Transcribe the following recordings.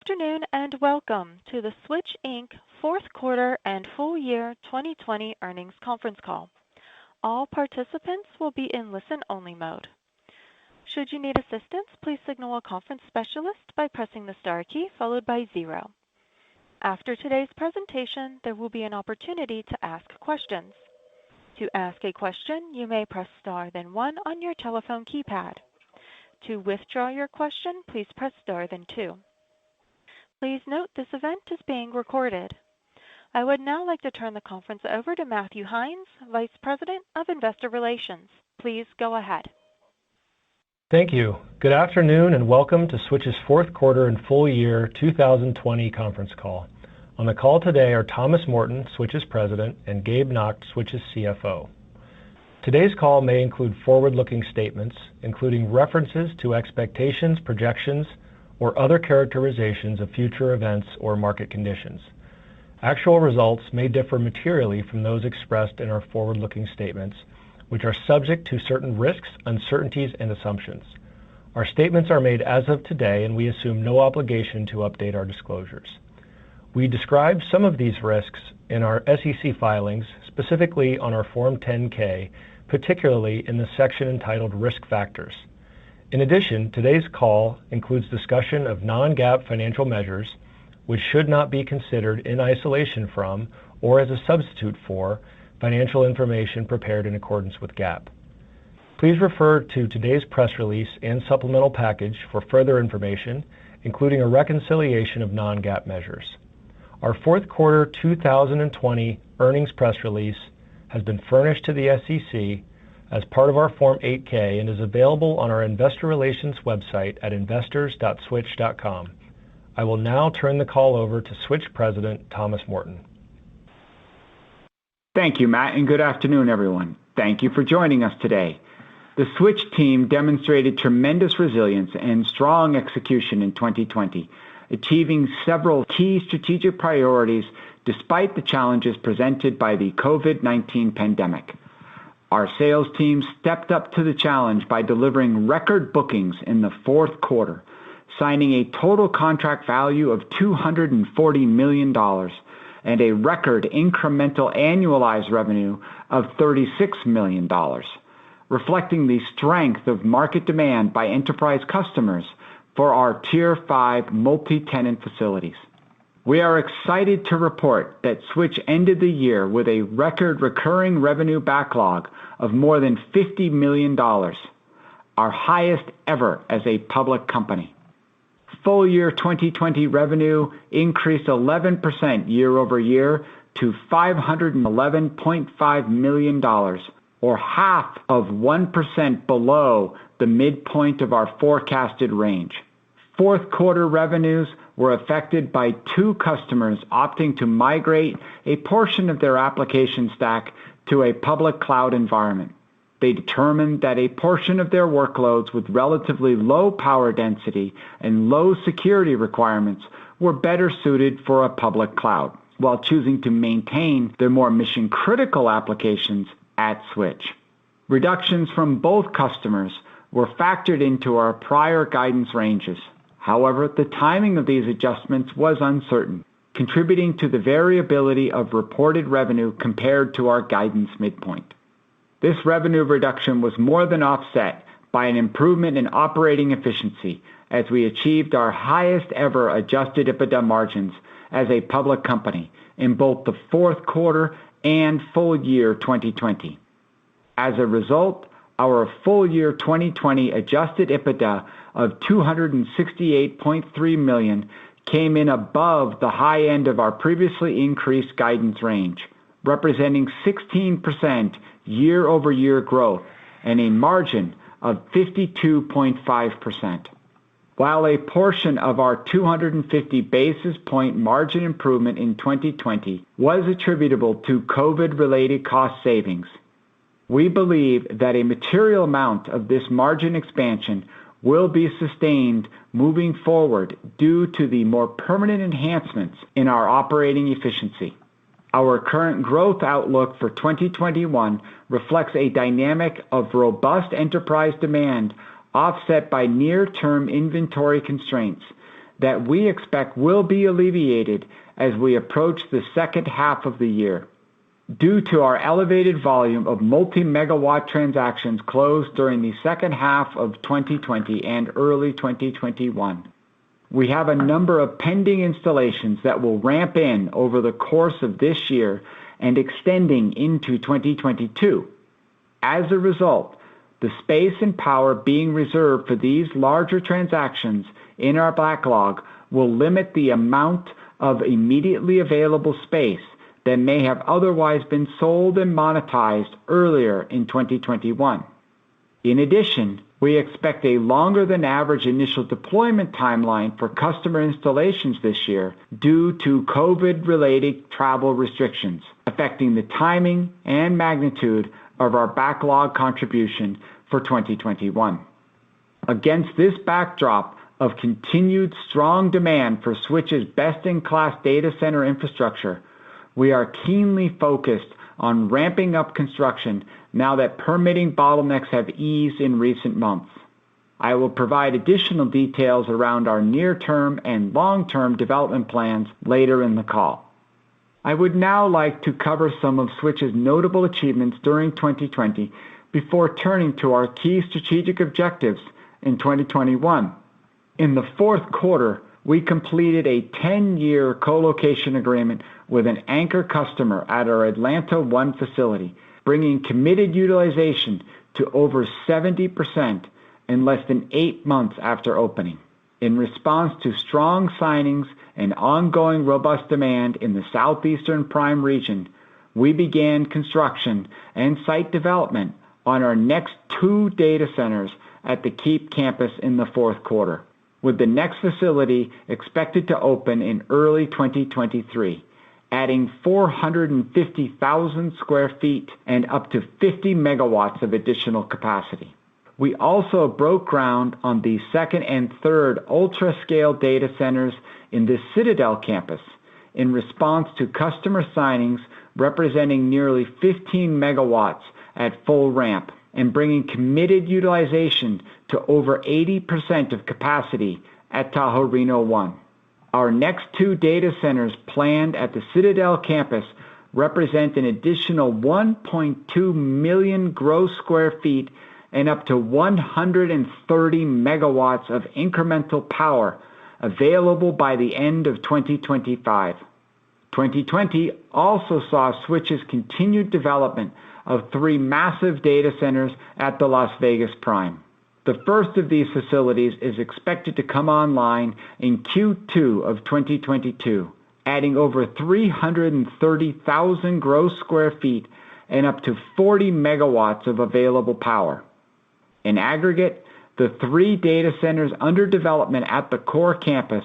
afternoon and welcome to the SWCH Inc. Fourth Quarter and Full Year 2020 Earnings Conference Call. All participants will be in listen-only mode. Should you need assistance, please signal a conference specialist by pressing the star key followed by 0. After today's presentation, there will be an opportunity to ask questions. To ask a question, you may press star then 1 on your telephone keypad. To withdraw your question, please press star then 2. Please note this event is being recorded. I would now like to turn the conference over to Matthew Heinz, Vice President of Investor Relations. Please go ahead. Thank you. Good afternoon and welcome to SWCH's Fourth Quarter and Full Year 2020 Conference Call. On the call today are Thomas Morton, SWCH's President, and Gabe Nacht, SWCH's CFO. Today's call may include forward-looking statements, including references to expectations, projections, or other characterizations of future events or market conditions. Actual results may differ materially from those expressed in our forward-looking statements, which are subject to certain risks, uncertainties, and assumptions. Our statements are made as of today, and we assume no obligation to update our disclosures. We describe some of these risks in our SEC filings, specifically on our Form 10-K, particularly in the section entitled Risk Factors. In addition, today's call includes discussion of non-GAAP financial measures, which should not be considered in isolation from or as a substitute for financial information prepared in accordance with GAAP. Please refer to today's press release and supplemental package for further information, including a reconciliation of non-GAAP measures. Our fourth quarter 2020 earnings press release has been furnished to the SEC as part of our Form 8-K and is available on our investor relations website at investors.switch.com. I will now turn the call over to SWCH President Thomas Morton. Thank you, Matt, and good afternoon, everyone. Thank you for joining us today. The SWCH team demonstrated tremendous resilience and strong execution in 2020, achieving several key strategic priorities despite the challenges presented by the COVID-19 pandemic. Our sales team stepped up to the challenge by delivering record bookings in the fourth quarter, signing a total contract value of $240 million and a record incremental annualized revenue of $36 million, reflecting the strength of market demand by enterprise customers for our Tier 5 multi-tenant facilities. We are excited to report that SWCH ended the year with a record recurring revenue backlog of more than $50 million, our highest ever as a public company. Full year 2020 revenue increased 11% year over year to $511.5 million, or half of 1% below the midpoint of our forecasted range. Fourth quarter revenues were affected by 2 customers opting to migrate a portion of their application stack to a public cloud environment. They determined that a portion of their workloads with relatively low power density and low security requirements were better suited for a public cloud, while choosing to maintain their more mission-critical applications at SWCH. Reductions from both customers were factored into our prior guidance ranges. However, the timing of these adjustments was uncertain, contributing to the variability of reported revenue compared to our guidance midpoint. This revenue reduction was more than offset by an improvement in operating efficiency as we achieved our highest ever adjusted EBITDA margins as a public company in both the fourth quarter and full year 2020. As a result, our full year 2020 adjusted EBITDA of $268.3 million came in above the high end of our previously increased guidance range, representing 16% year-over-year growth and a margin of 52.5%. While a portion of our 250 basis point margin improvement in 2020 was attributable to COVID-related cost savings, we believe that a material amount of this margin expansion will be sustained moving forward due to the more permanent enhancements in our operating efficiency. Our current growth outlook for 2021 reflects a dynamic of robust enterprise demand offset by near-term inventory constraints, that we expect will be alleviated as we approach the second half of the year, due to our elevated volume of multi-megawatt transactions closed during the second half of 2020 and early 2021. We have a number of pending installations that will ramp in over the course of this year and extending into 2022. As a result, the space and power being reserved for these larger transactions in our backlog will limit the amount of immediately available space that may have otherwise been sold and monetized earlier in 2021. In addition, we expect a longer than average initial deployment timeline for customer installations this year due to COVID-related travel restrictions, affecting the timing and magnitude of our backlog contribution for 2021. Against this backdrop of continued strong demand for Switch's best-in-class data center infrastructure, we are keenly focused on ramping up construction now that permitting bottlenecks have eased in recent months. I will provide additional details around our near-term and long-term development plans later in the call. I would now like to cover some of Switch's notable achievements during 2020 before turning to our key strategic objectives in 2021. In the fourth quarter, we completed a 10-year co-location agreement with an anchor customer at our Atlanta 1 facility, bringing committed utilization to over 70% in less than 8 months after opening. In response to strong signings and ongoing robust demand in the southeastern prime region, we began construction and site development on our next 2 data centers at the Keep campus in the fourth quarter, with the next facility expected to open in early 2023, adding 450,000 square feet and up to 50 megawatts of additional capacity. We also broke ground on the second and third ultra-scale data centers in the Citadel campus in response to customer signings representing nearly 15 megawatts at full ramp and bringing committed utilization to over 80% of capacity at Tahoe Reno 1. Our next 2 data centers planned at the Citadel campus represent an additional 1.2 million gross square feet and up to 130 megawatts of incremental power available by the end of 2025. 2020 also saw Switch's continued development of 3 massive data centers at the Las Vegas Prime. The first of these facilities is expected to come online in Q2 of 2022, adding over 330,000 gross square feet and up to 40 megawatts of available power. In aggregate, the 3 data centers under development at the core campus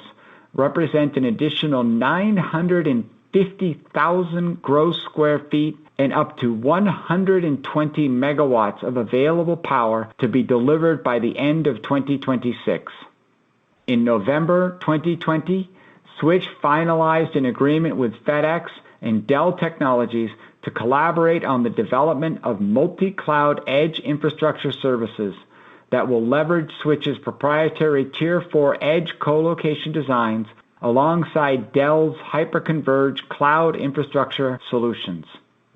represent an additional 950,000 gross square feet and up to 120 megawatts of available power to be delivered by the end of 2026. In November 2020, Switch finalized an agreement with FedEx and Dell Technologies to collaborate on the development of multi-cloud edge infrastructure services that will leverage Switch's proprietary Tier 4 edge co-location designs alongside Dell's hyperconverged cloud infrastructure solutions.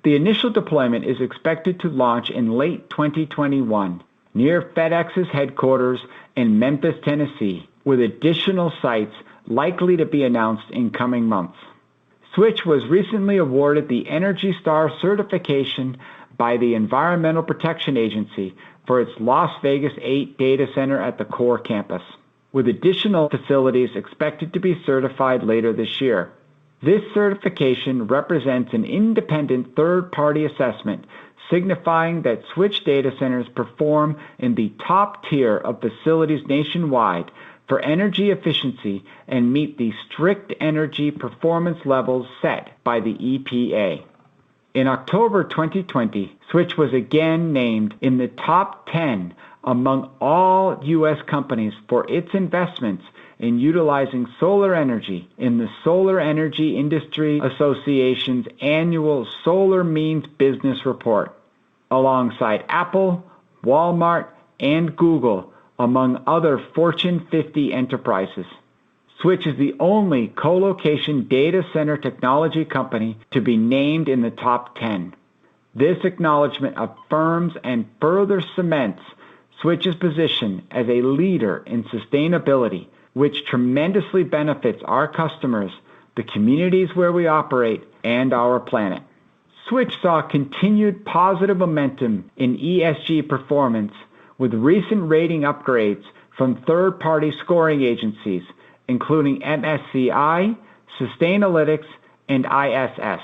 The initial deployment is expected to launch in late 2021 near FedEx's headquarters in Memphis, Tennessee, with additional sites likely to be announced in coming months. Switch was recently awarded the Energy Star certification by the Environmental Protection Agency for its Las Vegas 8 data center at the core campus, with additional facilities expected to be certified later this year. This certification represents an independent third-party assessment signifying that Switch data centers perform in the top tier of facilities nationwide for energy efficiency and meet the strict energy performance levels set by the EPA. In October 2020, Switch was again named in the top 10 among all U.S. companies for its investments in utilizing solar energy in the Solar Energy Industry Association's annual Solar Means Business Report, alongside Apple, Walmart, and Google, among other Fortune 50 enterprises. Switch is the only co-location data center technology company to be named in the top 10. This acknowledgement affirms and further cements Switch's position as a leader in sustainability, which tremendously benefits our customers, the communities where we operate, and our planet. Switch saw continued positive momentum in ESG performance with recent rating upgrades from third-party scoring agencies, including MSCI, Sustainalytics, and ISS.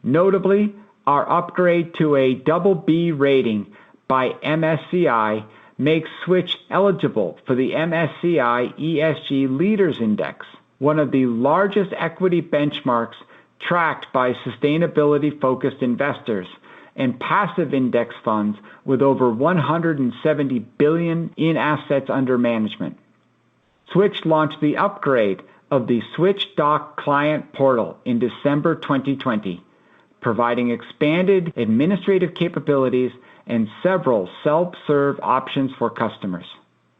Notably, our upgrade to a BB rating by MSCI makes Switch eligible for the MSCI ESG Leaders Index, one of the largest equity benchmarks tracked by sustainability-focused investors and passive index funds with over $170 billion in assets under management. Switch launched the upgrade of the Switch Doc client portal in December 2020, providing expanded administrative capabilities and several self-serve options for customers.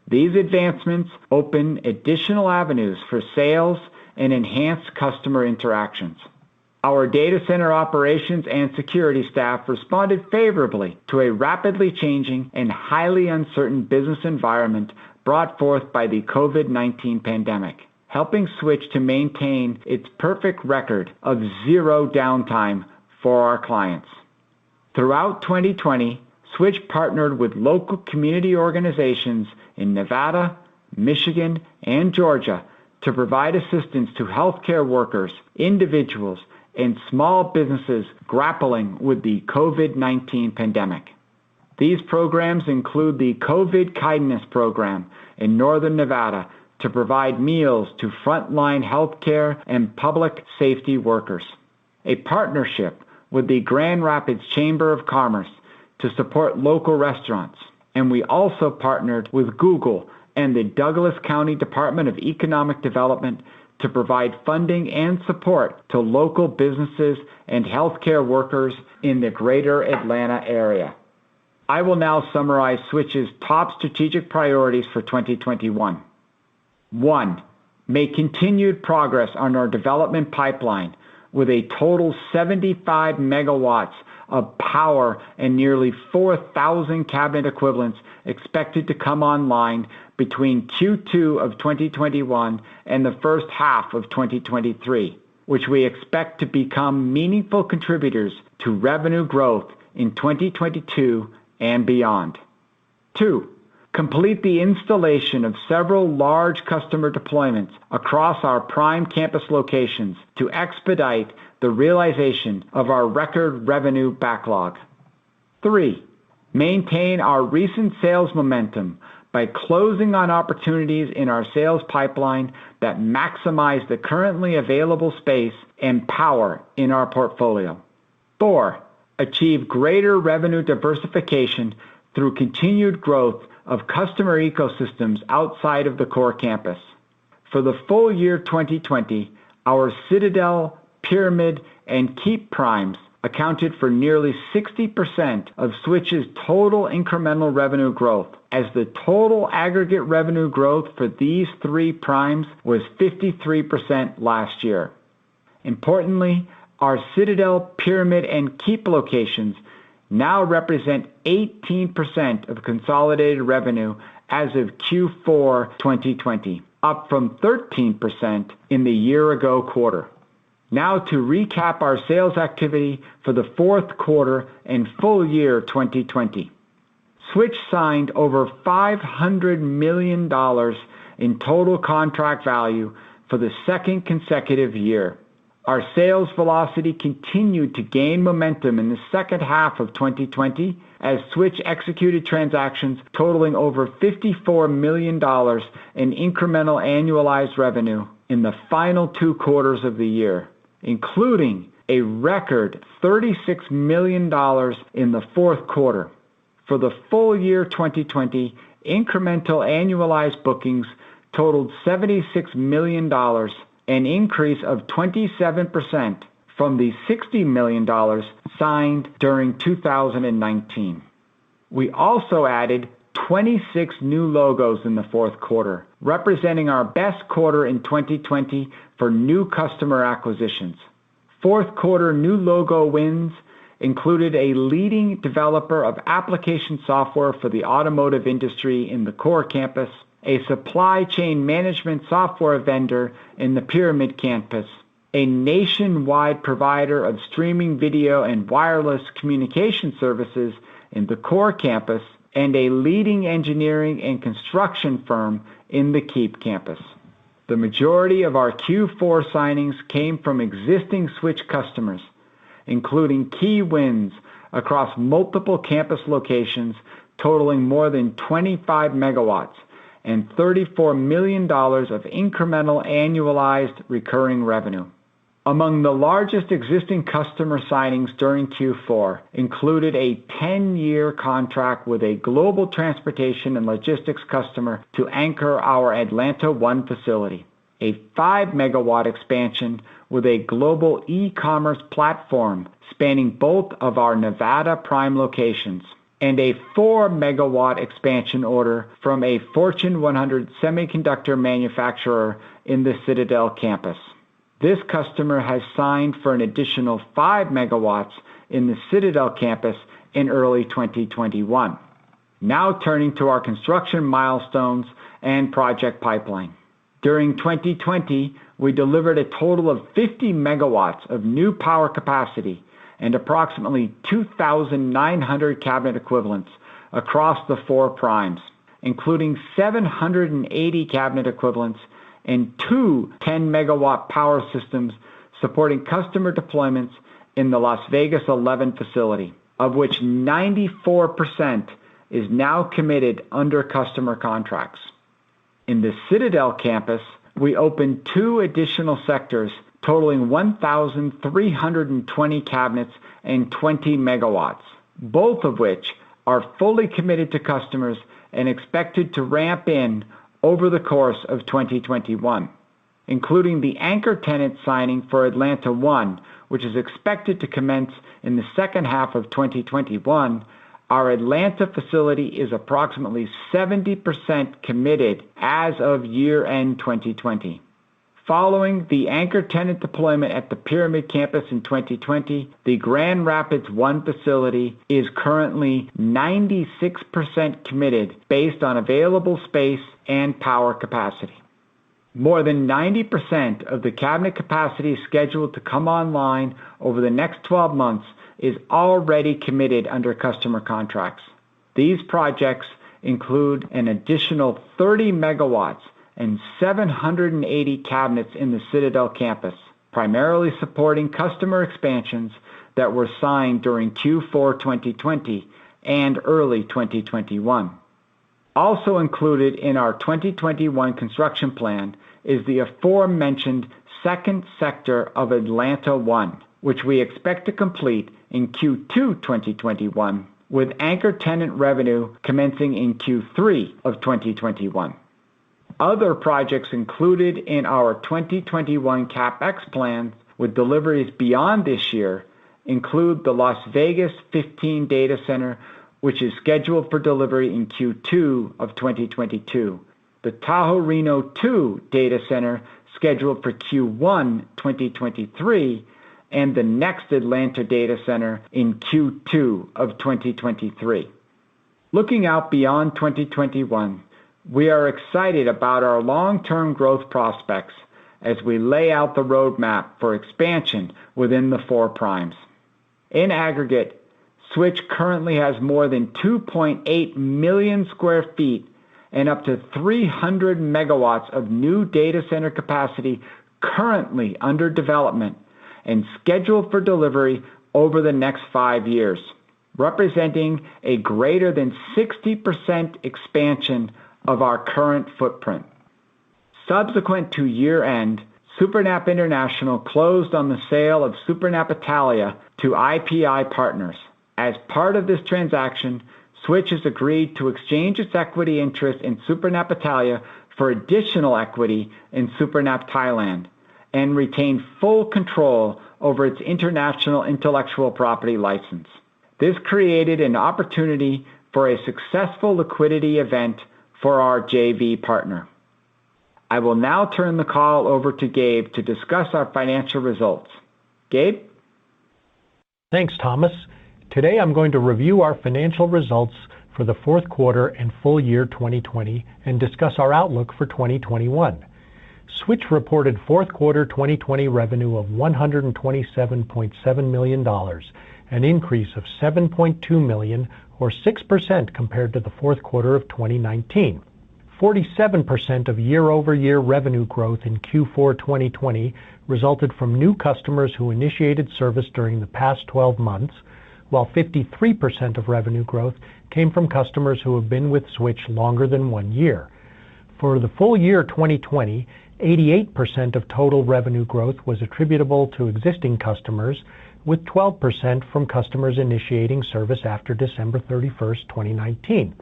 These advancements open additional avenues for sales and enhance customer interactions. Our data center operations and security staff responded favorably to a rapidly changing and highly uncertain business environment brought forth by the COVID-19 pandemic, helping Switch to maintain its perfect record of zero downtime for our clients. Throughout 2020, Switch partnered with local community organizations in Nevada, Michigan, and Georgia to provide assistance to healthcare workers, individuals, and small businesses grappling with the COVID-19 pandemic. These programs include the COVID Kindness Program in Northern Nevada to provide meals to frontline healthcare and public safety workers, a partnership with the Grand Rapids Chamber of Commerce to support local restaurants, and we also partnered with Google and the Douglas County Department of Economic Development to provide funding and support to local businesses and healthcare workers in the greater Atlanta area. I will now summarize Switch's top strategic priorities for 2021. 1. Make continued progress on our development pipeline with a total 75 megawatts of power and nearly 4,000 cabinet equivalents expected to come online between Q2 of 2021 and the first half of 2023, which we expect to become meaningful contributors to revenue growth in 2022 and beyond. 2. Complete the installation of several large customer deployments across our prime campus locations to expedite the realization of our record revenue backlog. 3. Maintain our recent sales momentum by closing on opportunities in our sales pipeline that maximize the currently available space and power in our portfolio. 4. Achieve greater revenue diversification through continued growth of customer ecosystems outside of the core campus. For the full year 2020, our Citadel, Pyramid, and Keep primes accounted for nearly 60% of Switch's total incremental revenue growth, as the total aggregate revenue growth for these three primes was 53% last year. Importantly, our Citadel, Pyramid, and Keep locations now represent 18% of consolidated revenue as of Q4 2020, up from 13% in the year-ago quarter. Now to recap our sales activity for the fourth quarter and full year 2020. Switch signed over $500 million in total contract value for the second consecutive year. Our sales velocity continued to gain momentum in the second half of 2020 as Switch executed transactions totaling over $54 million in incremental annualized revenue in the final 2 quarters of the year, including a record $36 million in the fourth quarter. For the full year 2020, incremental annualized bookings totaled $76 million, an increase of 27% from the $60 million signed during 2019. We also added 26 new logos in the fourth quarter, representing our best quarter in 2020 for new customer acquisitions. Fourth quarter new logo wins included a leading developer of application software for the automotive industry in the core campus, a supply chain management software vendor in the Pyramid campus, a nationwide provider of streaming video and wireless communication services in the core campus, and a leading engineering and construction firm in the Keep campus. The majority of our Q4 signings came from existing Switch customers, including key wins across multiple campus locations totaling more than 25 megawatts and $34 million of incremental annualized recurring revenue. Among the largest existing customer signings during Q4 included a 10-year contract with a global transportation and logistics customer to anchor our Atlanta 1 facility, a 5-megawatt expansion with a global e-commerce platform spanning both of our Nevada prime locations, and a 4-megawatt expansion order from a Fortune 100 semiconductor manufacturer in the Citadel campus. This customer has signed for an additional 5 megawatts in the Citadel campus in early 2021. Now turning to our construction milestones and project pipeline. During 2020, we delivered a total of 50 megawatts of new power capacity and approximately 2,900 cabinet equivalents across the 4 primes, including 780 cabinet equivalents and 2 10-megawatt power systems supporting customer deployments in the Las Vegas 11 facility, of which 94% is now committed under customer contracts. In the Citadel campus, we opened 2 additional sectors totaling 1,320 cabinets and 20 megawatts, both of which are fully committed to customers and expected to ramp in over the course of 2021, including the anchor tenant signing for Atlanta 1, which is expected to commence in the second half of 2021. Our Atlanta facility is approximately 70% committed as of year-end 2020. Following the anchor tenant deployment at the Pyramid campus in 2020, the Grand Rapids 1 facility is currently 96% committed based on available space and power capacity. More than 90% of the cabinet capacity scheduled to come online over the next 12 months is already committed under customer contracts. These projects include an additional 30 megawatts and 780 cabinets in the Citadel campus, primarily supporting customer expansions that were signed during Q4 2020 and early 2021. Also included in our 2021 construction plan is the aforementioned second sector of Atlanta 1, which we expect to complete in Q2 2021, with anchor tenant revenue commencing in Q3 of 2021. Other projects included in our 2021 CapEx plans with deliveries beyond this year include the Las Vegas 15 data center, which is scheduled for delivery in Q2 of 2022, the Tahoe Reno 2 data center scheduled for Q1 2023, and the next Atlanta data center in Q2 of 2023. Looking out beyond 2021, we are excited about our long-term growth prospects as we lay out the roadmap for expansion within the 4 primes. In aggregate, Switch currently has more than 2.8 million square feet and up to 300 megawatts of new data center capacity currently under development and scheduled for delivery over the next 5 years, representing a greater than 60% expansion of our current footprint. Subsequent to year-end, SuperNap International closed on the sale of SuperNap Italia to IPI Partners. As part of this transaction, Switch has agreed to exchange its equity interest in SuperNap Italia for additional equity in SuperNap Thailand and retain full control over its international intellectual property license. This created an opportunity for a successful liquidity event for our JV partner. I will now turn the call over to Gabe to discuss our financial results. Gabe? Thanks, Thomas. Today I'm going to review our financial results for the fourth quarter and full year 2020 and discuss our outlook for 2021. Switch reported fourth quarter 2020 revenue of $127.7 million, an increase of $7.2 million or 6% compared to the fourth quarter of 2019. 47% of year-over-year revenue growth in Q4 2020 resulted from new customers who initiated service during the past 12 months, while 53% of revenue growth came from customers who have been with Switch longer than 1 year. For the full year 2020, 88% of total revenue growth was attributable to existing customers, with 12% from customers initiating service after December 31st, 2019.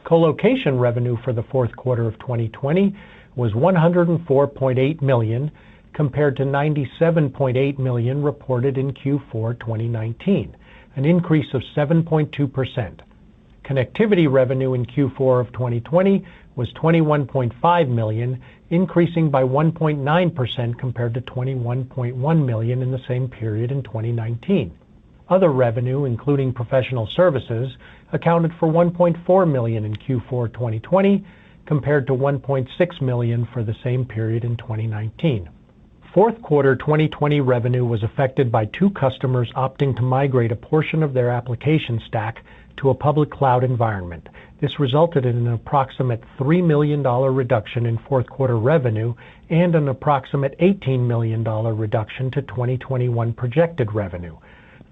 Colocation revenue for the fourth quarter of 2020 was $104.8 million, compared to $97.8 million reported in Q4 2019, an increase of 7.2%. Connectivity revenue in Q4 of 2020 was $21.5 million, increasing by 1.9% compared to $21.1 million in the same period in 2019. Other revenue, including professional services, accounted for $1.4 million in Q4 2020 compared to $1.6 million for the same period in 2019. Fourth quarter 2020 revenue was affected by two customers opting to migrate a portion of their application stack to a public cloud environment. This resulted in an approximate $3 million reduction in fourth quarter revenue and an approximate $18 million reduction to 2021 projected revenue.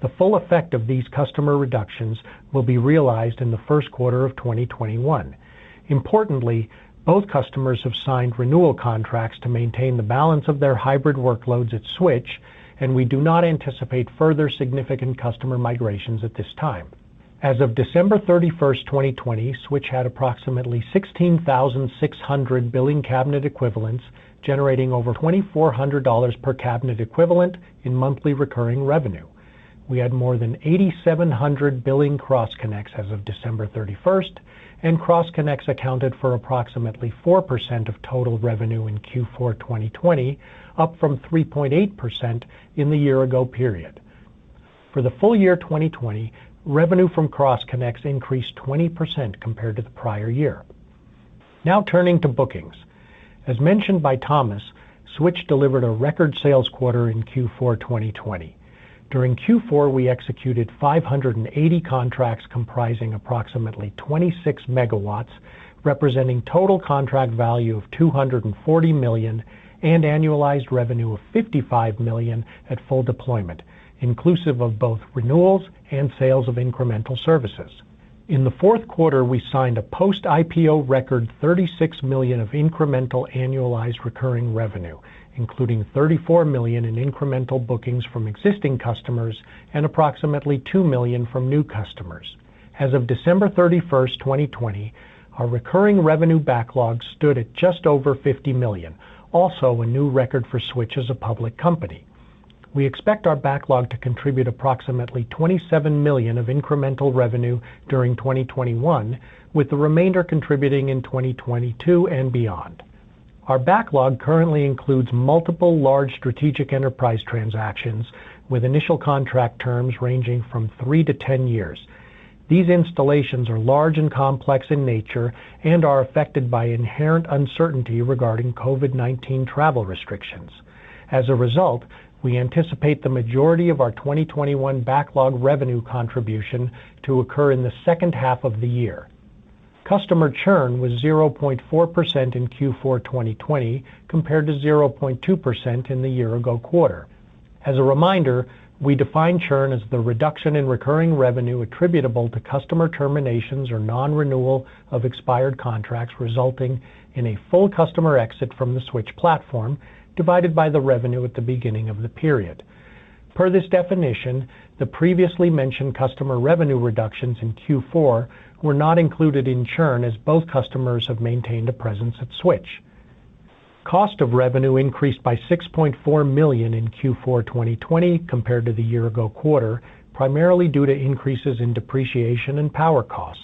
The full effect of these customer reductions will be realized in the first quarter of 2021. Importantly, both customers have signed renewal contracts to maintain the balance of their hybrid workloads at Switch, and we do not anticipate further significant customer migrations at this time. As of December 31st, 2020, Switch had approximately 16,600 billing cabinet equivalents, generating over $2,400 per cabinet equivalent in monthly recurring revenue. We had more than 8,700 billing cross-connects as of December 31st, and cross-connects accounted for approximately 4% of total revenue in Q4 2020, up from 3.8% in the year-ago period. For the full year 2020, revenue from cross-connects increased 20% compared to the prior year. Now turning to bookings. As mentioned by Thomas, Switch delivered a record sales quarter in Q4 2020. During Q4, we executed 580 contracts comprising approximately 26 megawatts, representing total contract value of $240 million and annualized revenue of $55 million at full deployment, inclusive of both renewals and sales of incremental services. In the fourth quarter, we signed a post-IPO record $36 million of incremental annualized recurring revenue, including $34 million in incremental bookings from existing customers and approximately $2 million from new customers. As of December 31st, 2020, our recurring revenue backlog stood at just over $50 million, also a new record for Switch as a public company. We expect our backlog to contribute approximately $27 million of incremental revenue during 2021, with the remainder contributing in 2022 and beyond. Our backlog currently includes multiple large strategic enterprise transactions with initial contract terms ranging from 3 to 10 years. These installations are large and complex in nature and are affected by inherent uncertainty regarding COVID-19 travel restrictions. As a result, we anticipate the majority of our 2021 backlog revenue contribution to occur in the second half of the year. Customer churn was 0.4% in Q4 2020 compared to 0.2% in the year-ago quarter. As a reminder, we define churn as the reduction in recurring revenue attributable to customer terminations or non-renewal of expired contracts resulting in a full customer exit from the Switch platform, divided by the revenue at the beginning of the period. Per this definition, the previously mentioned customer revenue reductions in Q4 were not included in churn as both customers have maintained a presence at Switch. Cost of revenue increased by $6.4 million in Q4 2020 compared to the year-ago quarter, primarily due to increases in depreciation and power costs.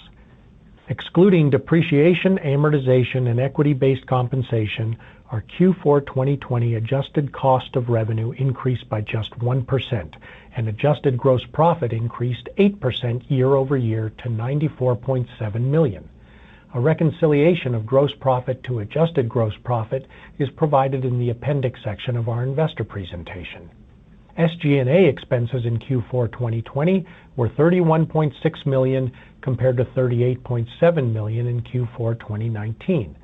Excluding depreciation, amortization, and equity-based compensation, our Q4 2020 adjusted cost of revenue increased by just 1%, and adjusted gross profit increased 8% year-over-year to $94.7 million. A reconciliation of gross profit to adjusted gross profit is provided in the appendix section of our investor presentation. SG&A expenses in Q4 2020 were $31.6 million compared to $38.7 million in Q4 2019.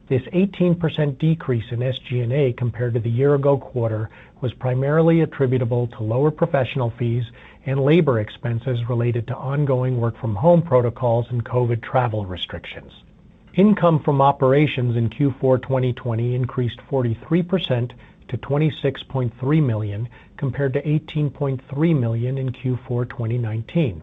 This 18% decrease in SG&A compared to the year-ago quarter was primarily attributable to lower professional fees and labor expenses related to ongoing work-from-home protocols and COVID travel restrictions. Income from operations in Q4 2020 increased 43% to $26.3 million compared to $18.3 million in Q4 2019.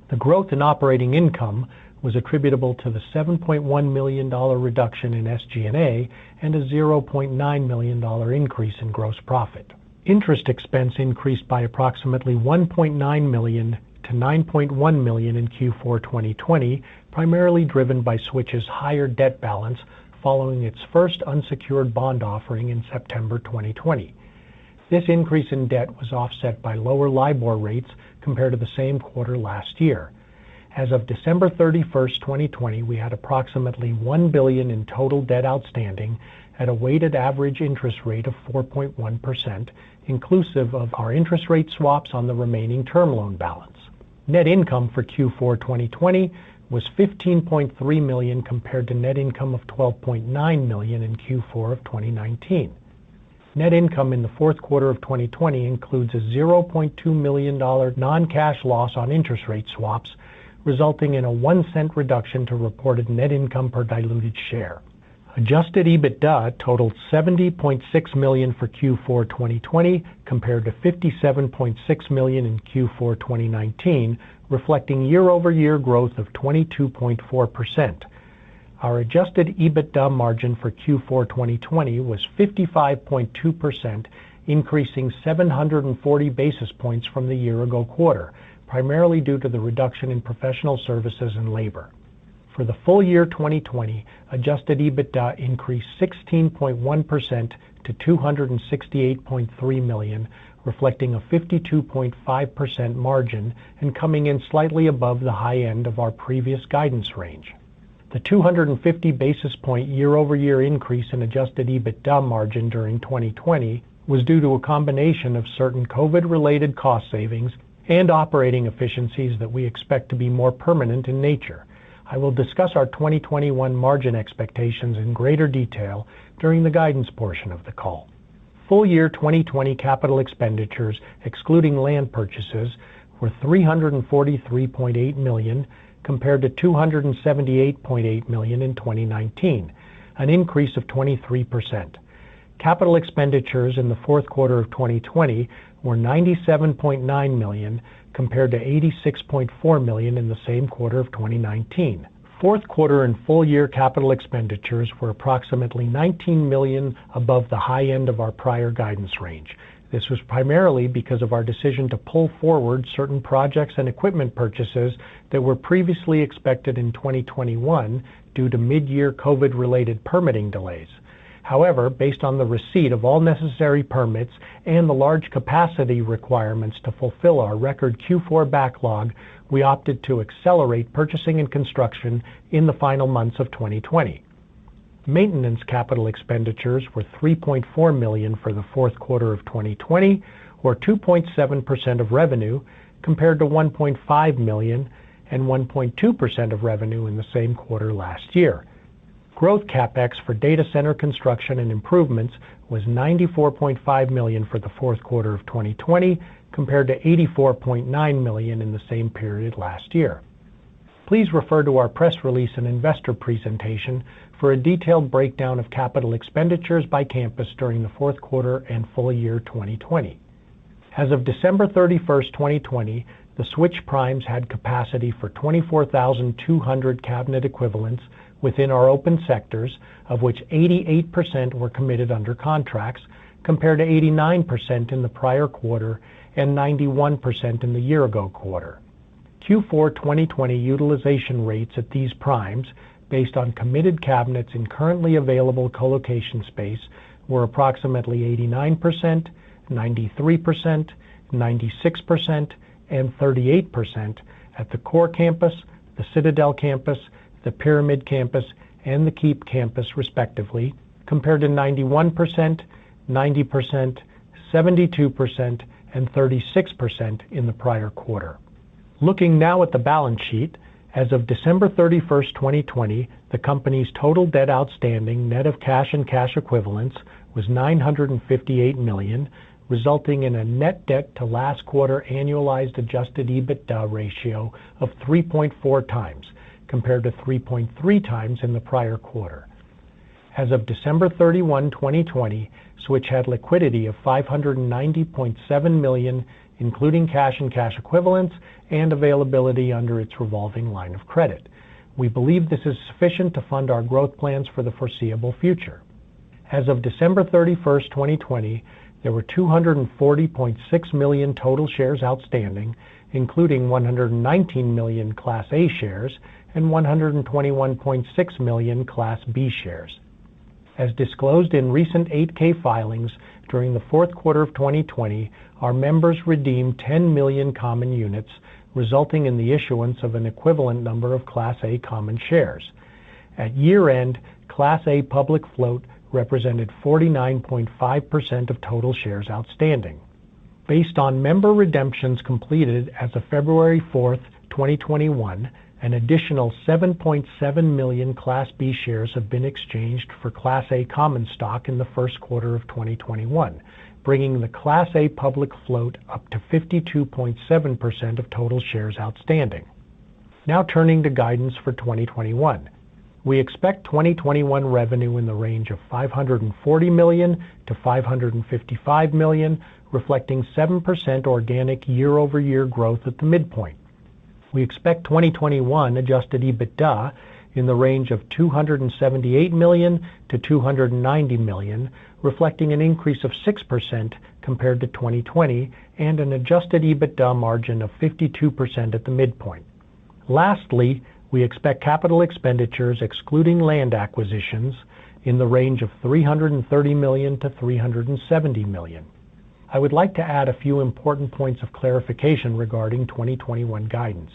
The growth in operating income was attributable to the $7.1 million reduction in SG&A and a $0.9 million increase in gross profit. Interest expense increased by approximately $1.9 million to $9.1 million in Q4 2020, primarily driven by Switch's higher debt balance following its first unsecured bond offering in September 2020. This increase in debt was offset by lower LIBOR rates compared to the same quarter last year. As of December 31st, 2020, we had approximately $1 billion in total debt outstanding at a weighted average interest rate of 4.1%, inclusive of our interest rate swaps on the remaining term loan balance. Net income for Q4 2020 was $15.3 million compared to net income of $12.9 million in Q4 of 2019. Net income in the fourth quarter of 2020 includes a $0.2 million non-cash loss on interest rate swaps, resulting in a 1-cent reduction to reported net income per diluted share. Adjusted EBITDA totaled $70.6 million for Q4 2020 compared to $57.6 million in Q4 2019, reflecting year-over-year growth of 22.4%. Our adjusted EBITDA margin for Q4 2020 was 55.2%, increasing 740 basis points from the year-ago quarter, primarily due to the reduction in professional services and labor. For the full year 2020, adjusted EBITDA increased 16.1% to $268.3 million, reflecting a 52.5% margin and coming in slightly above the high end of our previous guidance range. The 250 basis point year-over-year increase in adjusted EBITDA margin during 2020 was due to a combination of certain COVID-related cost savings and operating efficiencies that we expect to be more permanent in nature. I will discuss our 2021 margin expectations in greater detail during the guidance portion of the call. Full year 2020 capital expenditures, excluding land purchases, were $343.8 million compared to $278.8 million in 2019, an increase of 23%. Capital expenditures in the fourth quarter of 2020 were $97.9 million compared to $86.4 million in the same quarter of 2019. Fourth quarter and full year capital expenditures were approximately $19 million above the high end of our prior guidance range. This was primarily because of our decision to pull forward certain projects and equipment purchases that were previously expected in 2021 due to mid-year COVID-related permitting delays. However, based on the receipt of all necessary permits and the large capacity requirements to fulfill our record Q4 backlog, we opted to accelerate purchasing and construction in the final months of 2020. Maintenance capital expenditures were $3.4 million for the fourth quarter of 2020, or 2.7% of revenue, compared to $1.5 million and 1.2% of revenue in the same quarter last year. Growth CapEx for data center construction and improvements was $94.5 million for the fourth quarter of 2020, compared to $84.9 million in the same period last year. Please refer to our press release and investor presentation for a detailed breakdown of capital expenditures by campus during the fourth quarter and full year 2020. As of December 31st, 2020, the Switch Primes had capacity for 24,200 cabinet equivalents within our open sectors, of which 88% were committed under contracts, compared to 89% in the prior quarter and 91% in the year-ago quarter. Q4 2020 utilization rates at these primes, based on committed cabinets in currently available colocation space, were approximately 89%, 93%, 96%, and 38% at the Core Campus, the Citadel Campus, the Pyramid Campus, and the Keep Campus, respectively, compared to 91%, 90%, 72%, and 36% in the prior quarter. Looking now at the balance sheet, as of December 31st, 2020, the company's total debt outstanding, net of cash and cash equivalents, was $958 million, resulting in a net debt to last quarter annualized adjusted EBITDA ratio of 3.4 times, compared to 3.3 times in the prior quarter. As of December 31, 2020, Switch had liquidity of $590.7 million, including cash and cash equivalents and availability under its revolving line of credit. We believe this is sufficient to fund our growth plans for the foreseeable future. As of December 31st, 2020, there were 240.6 million total shares outstanding, including 119 million Class A shares and 121.6 million Class B shares. As disclosed in recent 8-K filings, during the fourth quarter of 2020, our members redeemed 10 million common units, resulting in the issuance of an equivalent number of Class A common shares. At year-end, Class A public float represented 49.5% of total shares outstanding. Based on member redemptions completed as of February 4th, 2021, an additional 7.7 million Class B shares have been exchanged for Class A common stock in the first quarter of 2021, bringing the Class A public float up to 52.7% of total shares outstanding. Now turning to guidance for 2021. We expect 2021 revenue in the range of $540 million to $555 million, reflecting 7% organic year-over-year growth at the midpoint. We expect 2021 adjusted EBITDA in the range of $278 million to $290 million, reflecting an increase of 6% compared to 2020 and an adjusted EBITDA margin of 52% at the midpoint. Lastly, we expect capital expenditures excluding land acquisitions in the range of $330 million to $370 million. I would like to add a few important points of clarification regarding 2021 guidance.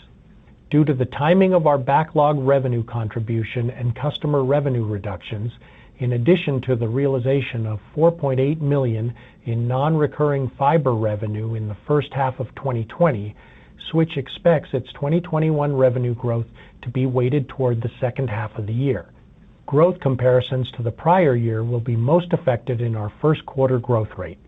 Due to the timing of our backlog revenue contribution and customer revenue reductions, in addition to the realization of $4.8 million in non-recurring fiber revenue in the first half of 2020, Switch expects its 2021 revenue growth to be weighted toward the second half of the year. Growth comparisons to the prior year will be most affected in our first quarter growth rate.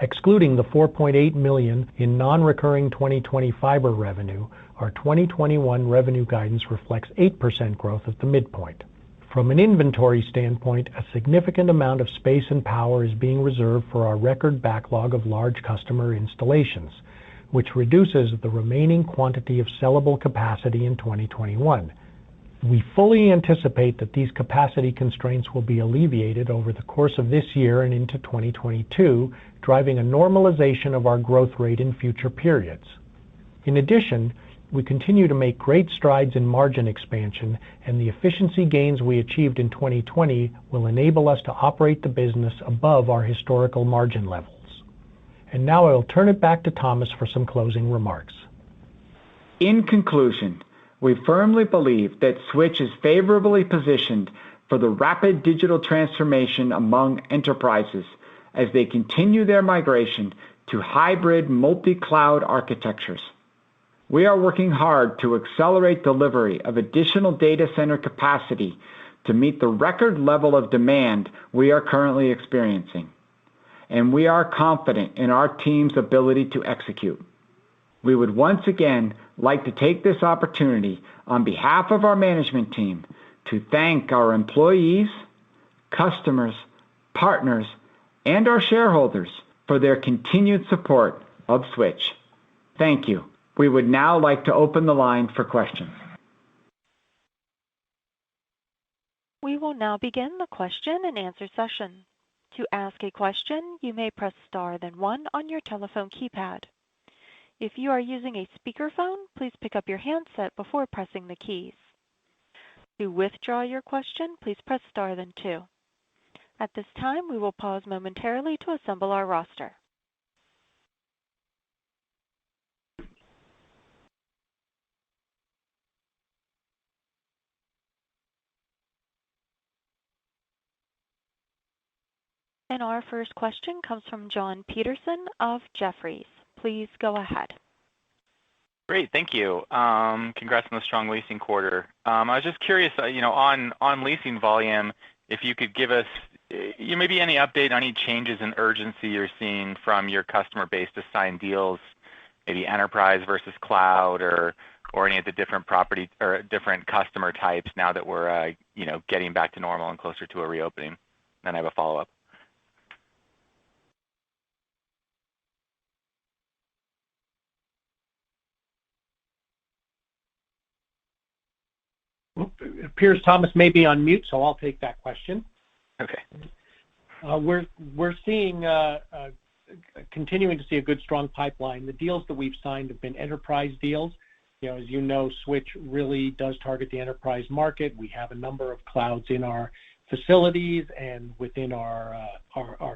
Excluding the $4.8 million in non-recurring 2020 fiber revenue, our 2021 revenue guidance reflects 8% growth at the midpoint. From an inventory standpoint, a significant amount of space and power is being reserved for our record backlog of large customer installations, which reduces the remaining quantity of sellable capacity in 2021. We fully anticipate that these capacity constraints will be alleviated over the course of this year and into 2022, driving a normalization of our growth rate in future periods. In addition, we continue to make great strides in margin expansion, and the efficiency gains we achieved in 2020 will enable us to operate the business above our historical margin levels. And now I will turn it back to Thomas for some closing remarks. In conclusion, we firmly believe that Switch is favorably positioned for the rapid digital transformation among enterprises as they continue their migration to hybrid multi-cloud architectures. We are working hard to accelerate delivery of additional data center capacity to meet the record level of demand we are currently experiencing. And we are confident in our team's ability to execute. We would once again like to take this opportunity on behalf of our management team to thank our employees, customers, partners, and our shareholders for their continued support of Switch. Thank you. We would now like to open the line for questions. We will now begin the question and answer session. To ask a question, you may press star then one on your telephone keypad. If you are using a speakerphone, please pick up your handset before pressing the keys. To withdraw your question, please press star then 2. At this time, we will pause momentarily to assemble our roster. And our first question comes from John Peterson of Jefferies. Please go ahead. Great, thank you. Congrats on the strong leasing quarter. I was just curious, on leasing volume, if you could give us maybe any update on any changes in urgency you're seeing from your customer base to sign deals, maybe enterprise versus cloud, or any of the different property or different customer types now that we're getting back to normal and closer to a reopening. Then I have a follow-up. It appears Thomas may be on mute, so I'll take that question. Okay. We're seeing continuing to see a good strong pipeline. The deals that we've signed have been enterprise deals. As you know, Switch really does target the enterprise market. We have a number of clouds in our facilities and within our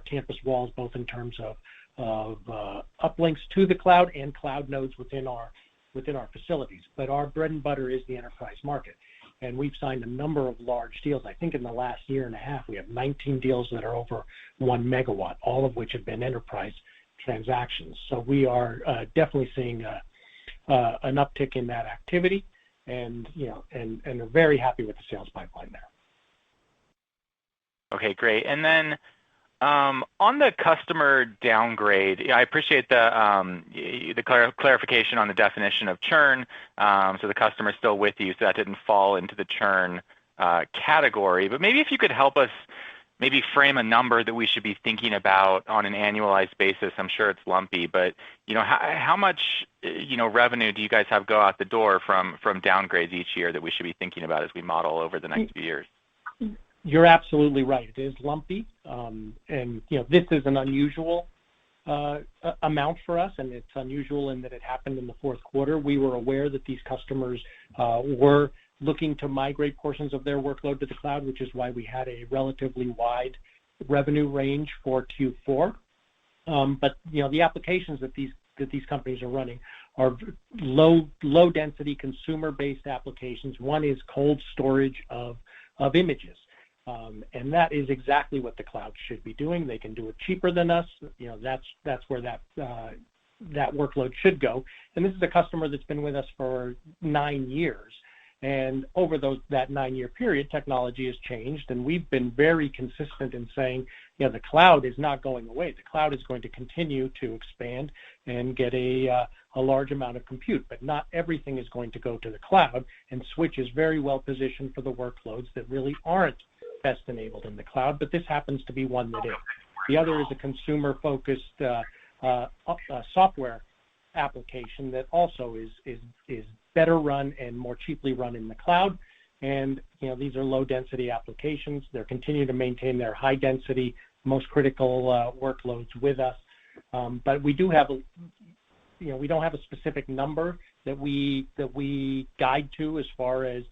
campus walls, both in terms of uplinks to the cloud and cloud nodes within our facilities. But our bread and butter is the enterprise market. And we've signed a number of large deals. I think in the last year and a half, we have 19 deals that are over 1 megawatt, all of which have been enterprise transactions. So we are definitely seeing an uptick in that activity, and are very happy with the sales pipeline there. Okay, great. And then on the customer downgrade, I appreciate the clarification on the definition of churn. So the customer is still with you, so that didn't fall into the churn category. But maybe if you could help us maybe frame a number that we should be thinking about on an annualized basis. I'm sure it's lumpy, but how much revenue do you guys have go out the door from downgrades each year that we should be thinking about as we model over the next few years? You're absolutely right. It is lumpy, and this is an unusual amount for us, and it's unusual in that it happened in the fourth quarter. We were aware that these customers were looking to migrate portions of their workload to the cloud, which is why we had a relatively wide revenue range for Q4. But the applications that these companies are running are low density consumer-based applications. One is cold storage of images. And that is exactly what the cloud should be doing. They can do it cheaper than us. That's where that workload should go. And this is a customer that's been with us for 9 years. And over that 9-year period, technology has changed, and we've been very consistent in saying, the cloud is not going away. The cloud is going to continue to expand and get a large amount of compute, but not everything is going to go to the cloud. And Switch is very well positioned for the workloads that really aren't best enabled in the cloud, but this happens to be one that is. The other is a consumer-focused software application that also is better run and more cheaply run in the cloud. And these are low-density applications. They're continuing to maintain their high-density, most critical workloads with us. But we do have we don't have a specific number that we guide to as far as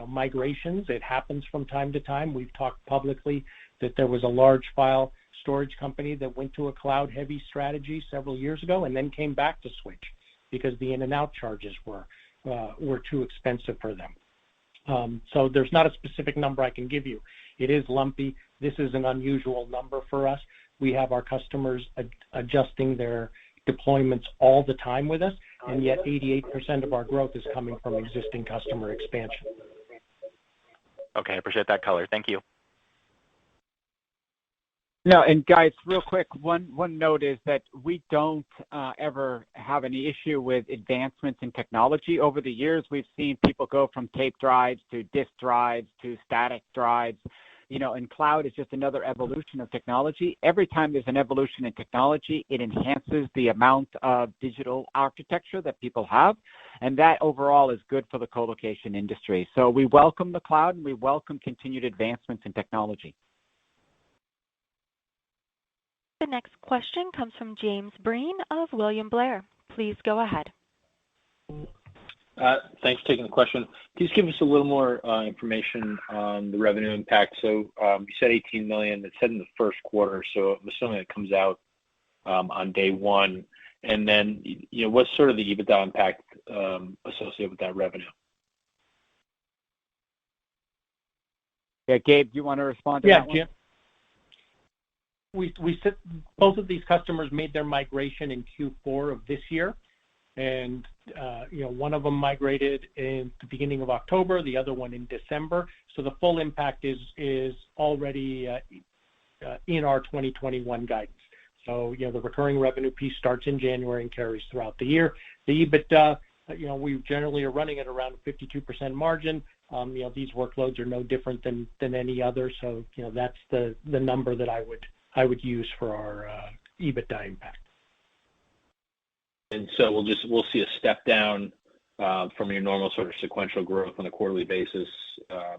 migrations. It happens from time to time. We've talked publicly that there was a large file storage company that went to a cloud-heavy strategy several years ago and then came back to Switch because the in and out charges were too expensive for them. So there's not a specific number I can give you. It is lumpy. This is an unusual number for us. We have our customers adjusting their deployments all the time with us, and yet 88% of our growth is coming from existing customer expansion. Okay, I appreciate that color. Thank you. No, and guys, real quick, one note is that we don't ever have any issue with advancements in technology. Over the years, we've seen people go from tape drives to disk drives to static drives. And cloud is just another evolution of technology. Every time there's an evolution in technology, it enhances the amount of digital architecture that people have, and that overall is good for the co-location industry. So we welcome the cloud, and we welcome continued advancements in technology. The next question comes from James Breen of William Blair. Please go ahead. Thanks for taking the question. Can you just give us a little more information on the revenue impact? So you said $18 million. It said in the first quarter, so I'm assuming it comes out on day one. And then, what's sort of the EBITDA impact associated with that revenue? Yeah, Gabe, do you want to respond to that one? Yeah, Jim. Both of these customers made their migration in Q4 of this year. And, one of them migrated in the beginning of October, the other one in December. So the full impact is already in our 2021 guidance. So, the recurring revenue piece starts in January and carries throughout the year. The EBITDA, we generally are running at around 52% margin. These workloads are no different than any other. So, that's the number that I would use for our EBITDA impact. And so we'll see a step down from your normal sort of sequential growth on a quarterly basis,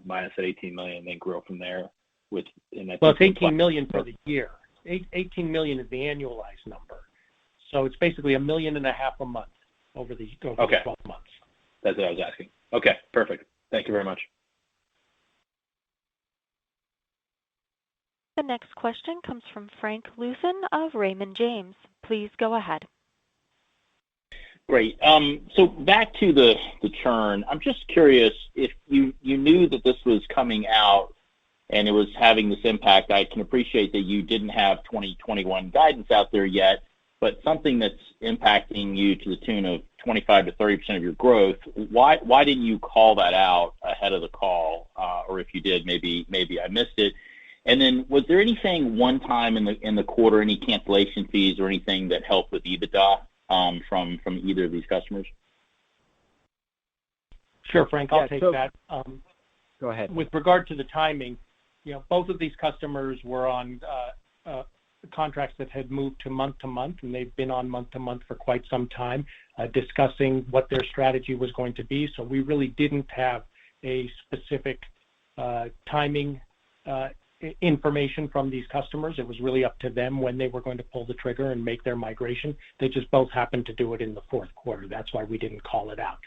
minus that $18 million, then grow from there. Well, it's $18 million for the year. $18 million is the annualized number. So it's basically $1.5 million a month over the 12 months. That's what I was asking. Okay, perfect. Thank you very much. The next question comes from Frank Louthan of Raymond James. Please go ahead. Great. So back to the churn. I'm just curious if you knew that this was coming out and it was having this impact. I can appreciate that you didn't have 2021 guidance out there yet, but something that's impacting you to the tune of 25 to 30% of your growth. Why didn't you call that out ahead of the call? Or if you did, maybe I missed it. And then was there anything one time in the quarter, any cancellation fees or anything that helped with EBITDA? From either of these customers? Sure, Frank, I'll take that. Go ahead. With regard to the timing, both of these customers were on contracts that had moved to month, and they've been on month to month for quite some time, discussing what their strategy was going to be. So we really didn't have a specific timing information from these customers. It was really up to them when they were going to pull the trigger and make their migration. They just both happened to do it in the fourth quarter. That's why we didn't call it out.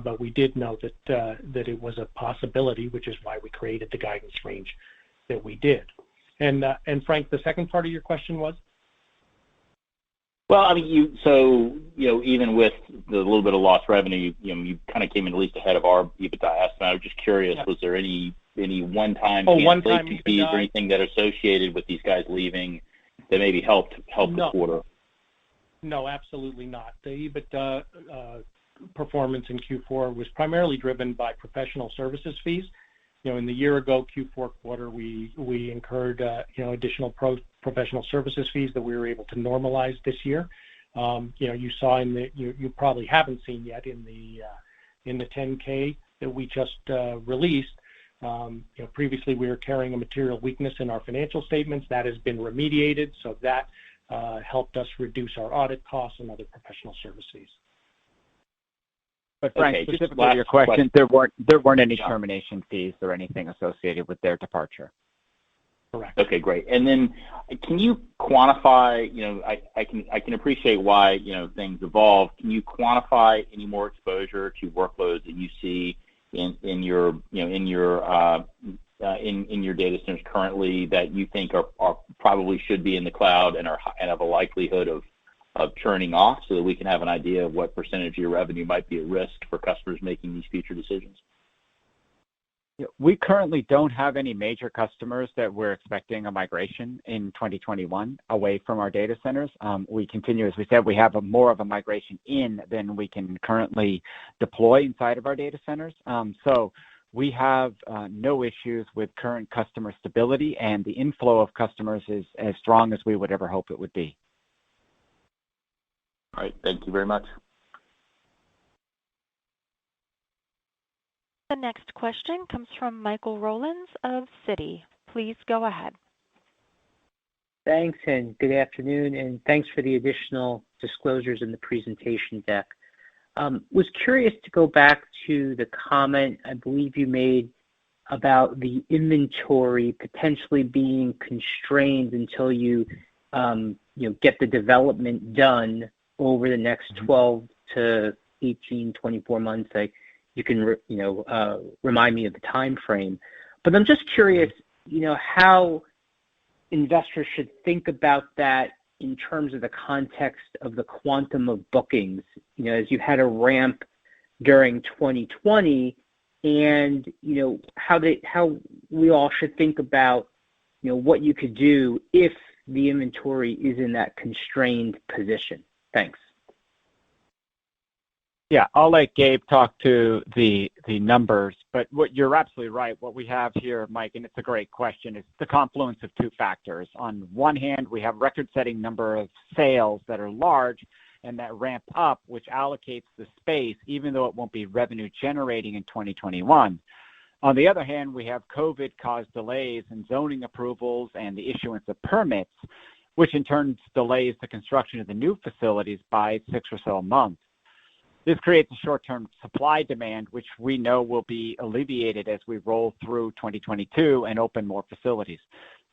But we did know that it was a possibility, which is why we created the guidance range that we did. And Frank, the second part of your question was? Well, I mean, even with the little bit of lost revenue, you kind of came in at least ahead of our EBITDA estimate. I was just curious, Was there any one-time cancellation fees or anything that associated with these guys leaving that maybe helped the quarter? No, absolutely not. The EBITDA performance in Q4 was primarily driven by professional services fees. In the year ago Q4 quarter, we incurred additional professional services fees that we were able to normalize this year. You saw you probably haven't seen yet in the 10K that we just released. Previously we were carrying a material weakness in our financial statements. That has been remediated, so that helped us reduce our audit costs and other professional service fees. But Frank, specifically to your question, there weren't any termination fees or anything associated with their departure. Correct. Okay, great. And then, can you quantify? I can appreciate why things evolve. Can you quantify any more exposure to workloads that you see in your data centers currently that you think are probably should be in the cloud and have a likelihood of churning off, so that we can have an idea of what percentage of your revenue might be at risk for customers making these future decisions? We currently don't have any major customers that we're expecting a migration in 2021 away from our data centers. We continue, as we said, we have more of a migration in than we can currently deploy inside of our data centers. So we have no issues with current customer stability, and the inflow of customers is as strong as we would ever hope it would be. All right. Thank you very much. The next question comes from Michael Rollins of Citi. Please go ahead. Thanks, and good afternoon, and thanks for the additional disclosures in the presentation deck. Was curious to go back to the comment I believe you made about the inventory potentially being constrained until you get the development done over the next 12 to 18, 24 months? Like, you can, remind me of the time frame. But I'm just curious, how investors should think about that in terms of the context of the quantum of bookings, as you had a ramp during 2020, and how we all should think about what you could do if the inventory is in that constrained position. Thanks. Yeah, I'll let Gabe talk to the numbers, but you're absolutely right. What we have here, Mike, and it's a great question, is the confluence of two factors. On one hand, we have record-setting number of sales that are large and that ramp up, which allocates the space, even though it won't be revenue generating in 2021. On the other hand, we have COVID-caused delays in zoning approvals and the issuance of permits, which in turn delays the construction of the new facilities by 6 or so months. This creates a short-term supply demand, which we know will be alleviated as we roll through 2022 and open more facilities.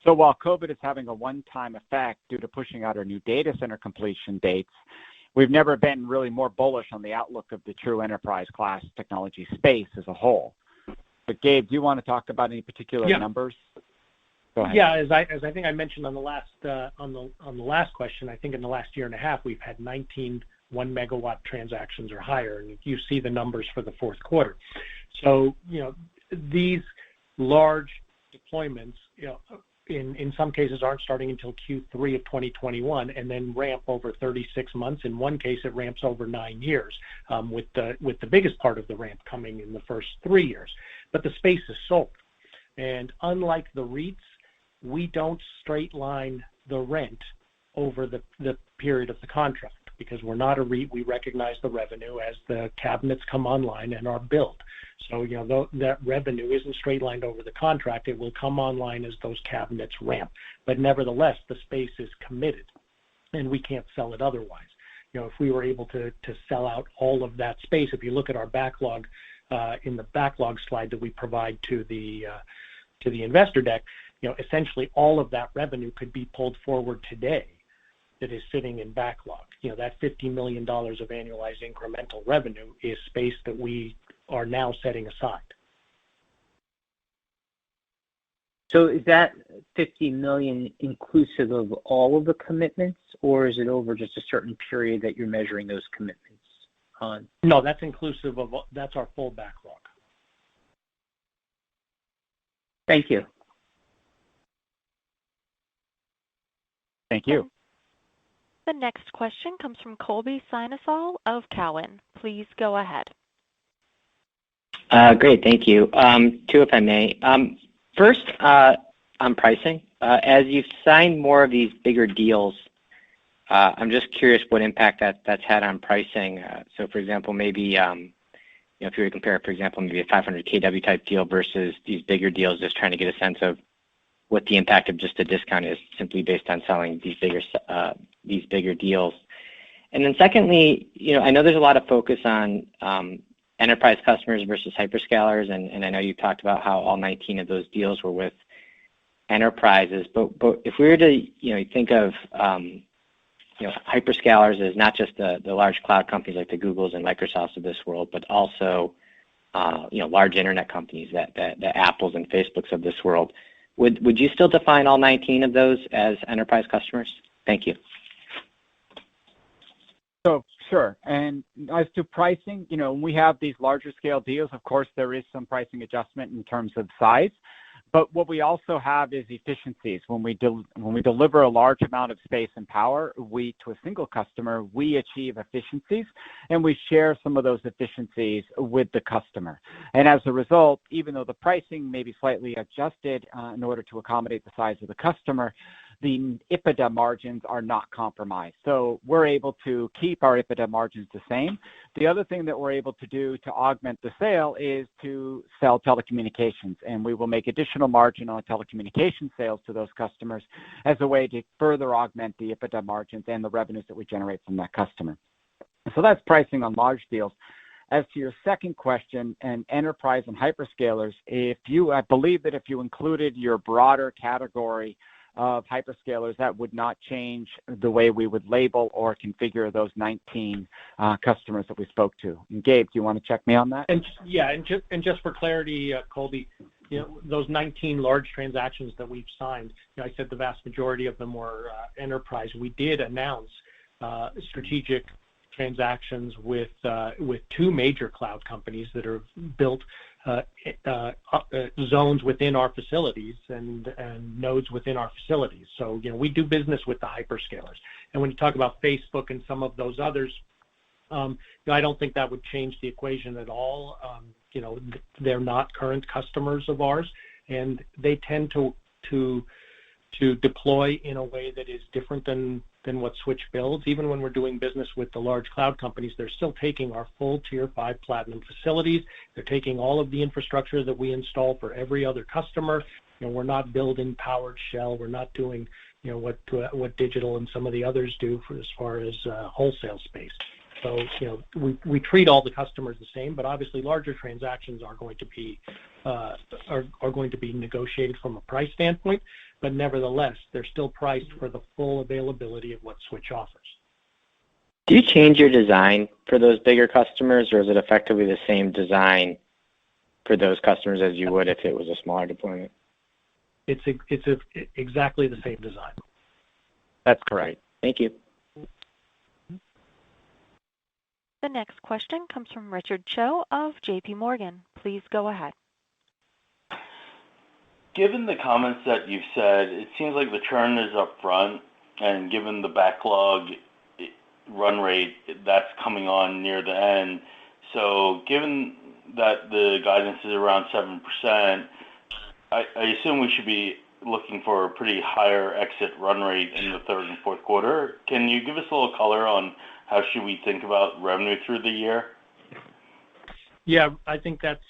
So while COVID is having a one-time effect due to pushing out our new data center completion dates, we've never been really more bullish on the outlook of the true enterprise class technology space as a whole. But Gabe, do you want to talk about any particular numbers? Go ahead. Yeah, as I think I mentioned on the last question, I think in the last year and a half we've had 19 1 megawatt transactions or higher, and you see the numbers for the fourth quarter. So these large deployments, in some cases aren't starting until Q3 of 2021, and then ramp over 36 months. In one case, it ramps over 9 years, with the biggest part of the ramp coming in the first 3 years. But the space is sold, and unlike the REITs, we don't straight line the rent over the period of the contract, because we're not a REIT. We recognize the revenue as the cabinets come online and are built. So, that revenue isn't straight lined over the contract. It will come online as those cabinets ramp. But nevertheless, the space is committed, and we can't sell it otherwise. If we were able to sell out all of that space, if you look at our backlog, in the backlog slide that we provide to the investor deck, essentially all of that revenue could be pulled forward today that is sitting in backlog. That $50 million of annualized incremental revenue is space that we are now setting aside. So is that $50 million inclusive of all of the commitments, or is it over just a certain period that you're measuring those commitments on? No, that's inclusive of, that's our full backlog. Thank you. Thank you. The next question comes from Colby Synesael of Cowen. Please go ahead. Great, thank you. Two, if I may. First, on pricing, as you've signed more of these bigger deals, I'm just curious what impact that's had on pricing. So, for example, maybe if you were to compare, for example, maybe a 500 kW type deal versus these bigger deals, just trying to get a sense of what the impact of just a discount is, simply based on selling these bigger deals. And then secondly, I know there's a lot of focus on enterprise customers versus hyperscalers, and I know you talked about how all 19 of those deals were with enterprises. But if we were to think of hyperscalers as not just the large cloud companies like the Googles and Microsofts of this world, but also large internet companies, the Apples and Facebooks of this world, would you still define all 19 of those as enterprise customers? Thank you. So sure. And as to pricing, when we have these larger scale deals, of course, there is some pricing adjustment in terms of size. But what we also have is efficiencies. When we deliver a large amount of space and power, to a single customer, we achieve efficiencies, and we share some of those efficiencies with the customer. And as a result, even though the pricing may be slightly adjusted in order to accommodate the size of the customer, the EBITDA margins are not compromised. So we're able to keep our EBITDA margins the same. The other thing that we're able to do to augment the sale is to sell telecommunications, and we will make additional margin on telecommunication sales to those customers as a way to further augment the EBITDA margins and the revenues that we generate from that customer. So that's pricing on large deals. As to your second question, and enterprise and hyperscalers, I believe that if you included your broader category of hyperscalers, that would not change the way we would label or configure those 19 customers that we spoke to. And Gabe, do you want to check me on that? And just for clarity, Colby, those 19 large transactions that we've signed, I said the vast majority of them were enterprise. We did announce strategic transactions with two major cloud companies that have built zones within our facilities and nodes within our facilities. So, we do business with the hyperscalers. And when you talk about Facebook and some of those others, I don't think that would change the equation at all. They're not current customers of ours, and they tend to deploy in a way that is different than what Switch builds. Even when we're doing business with the large cloud companies, they're still taking our full Tier 5 Platinum facilities. They're taking all of the infrastructure that we install for every other customer. We're not building powered shell. We're not doing what Digital and some of the others do as far as wholesale space. So, we treat all the customers the same, but obviously larger transactions are going to be negotiated from a price standpoint. But nevertheless, they're still priced for the full availability of what Switch offers. Do you change your design for those bigger customers, or is it effectively the same design for those customers as you would if it was a smaller deployment? It's exactly the same design. That's correct. Thank you. The next question comes from Richard Cho of J.P. Morgan. Please go ahead. Given the comments that you've said, it seems like the churn is up front, and given the backlog run rate that's coming on near the end, so given that the guidance is around 7%, I assume we should be looking for a pretty higher exit run rate in the third and fourth quarter. Can you give us a little color on how should we think about revenue through the year? Yeah, I think that's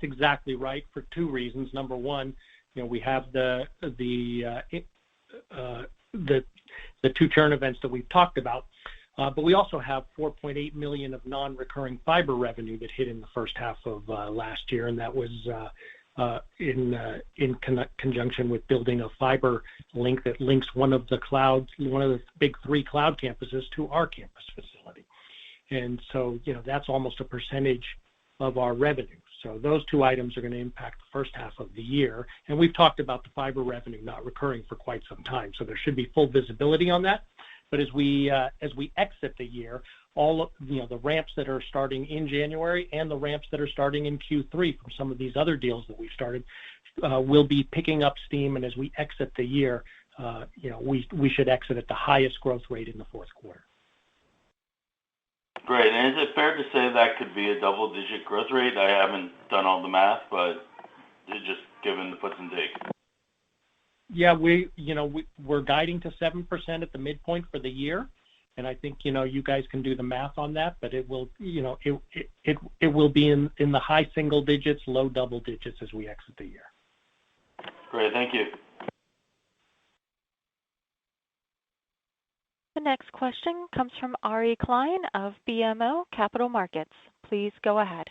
exactly right for two reasons. Number one, we have the two churn events that we've talked about, but we also have $4.8 million of non-recurring fiber revenue that hit in the first half of last year, and that was in conjunction with building a fiber link that links one of the big three cloud campuses to our campus facility. And so, that's almost a percentage of our revenue. So those two items are going to impact the first half of the year. And we've talked about the fiber revenue not recurring for quite some time. So there should be full visibility on that. But as we exit the year, all of the ramps that are starting in January and the ramps that are starting in Q3 from some of these other deals that we've started will be picking up steam. And as we exit the year, we should exit at the highest growth rate in the fourth quarter. Great. And is it fair to say that could be a double-digit growth rate? I haven't done all the math, but just given the puts and takes. Yeah, we're guiding to 7% at the midpoint for the year, and I think you guys can do the math on that. But it will it will be in the high single digits, low double digits as we exit the year. Great, thank you. The next question comes from Ari Klein of BMO Capital Markets. Please go ahead.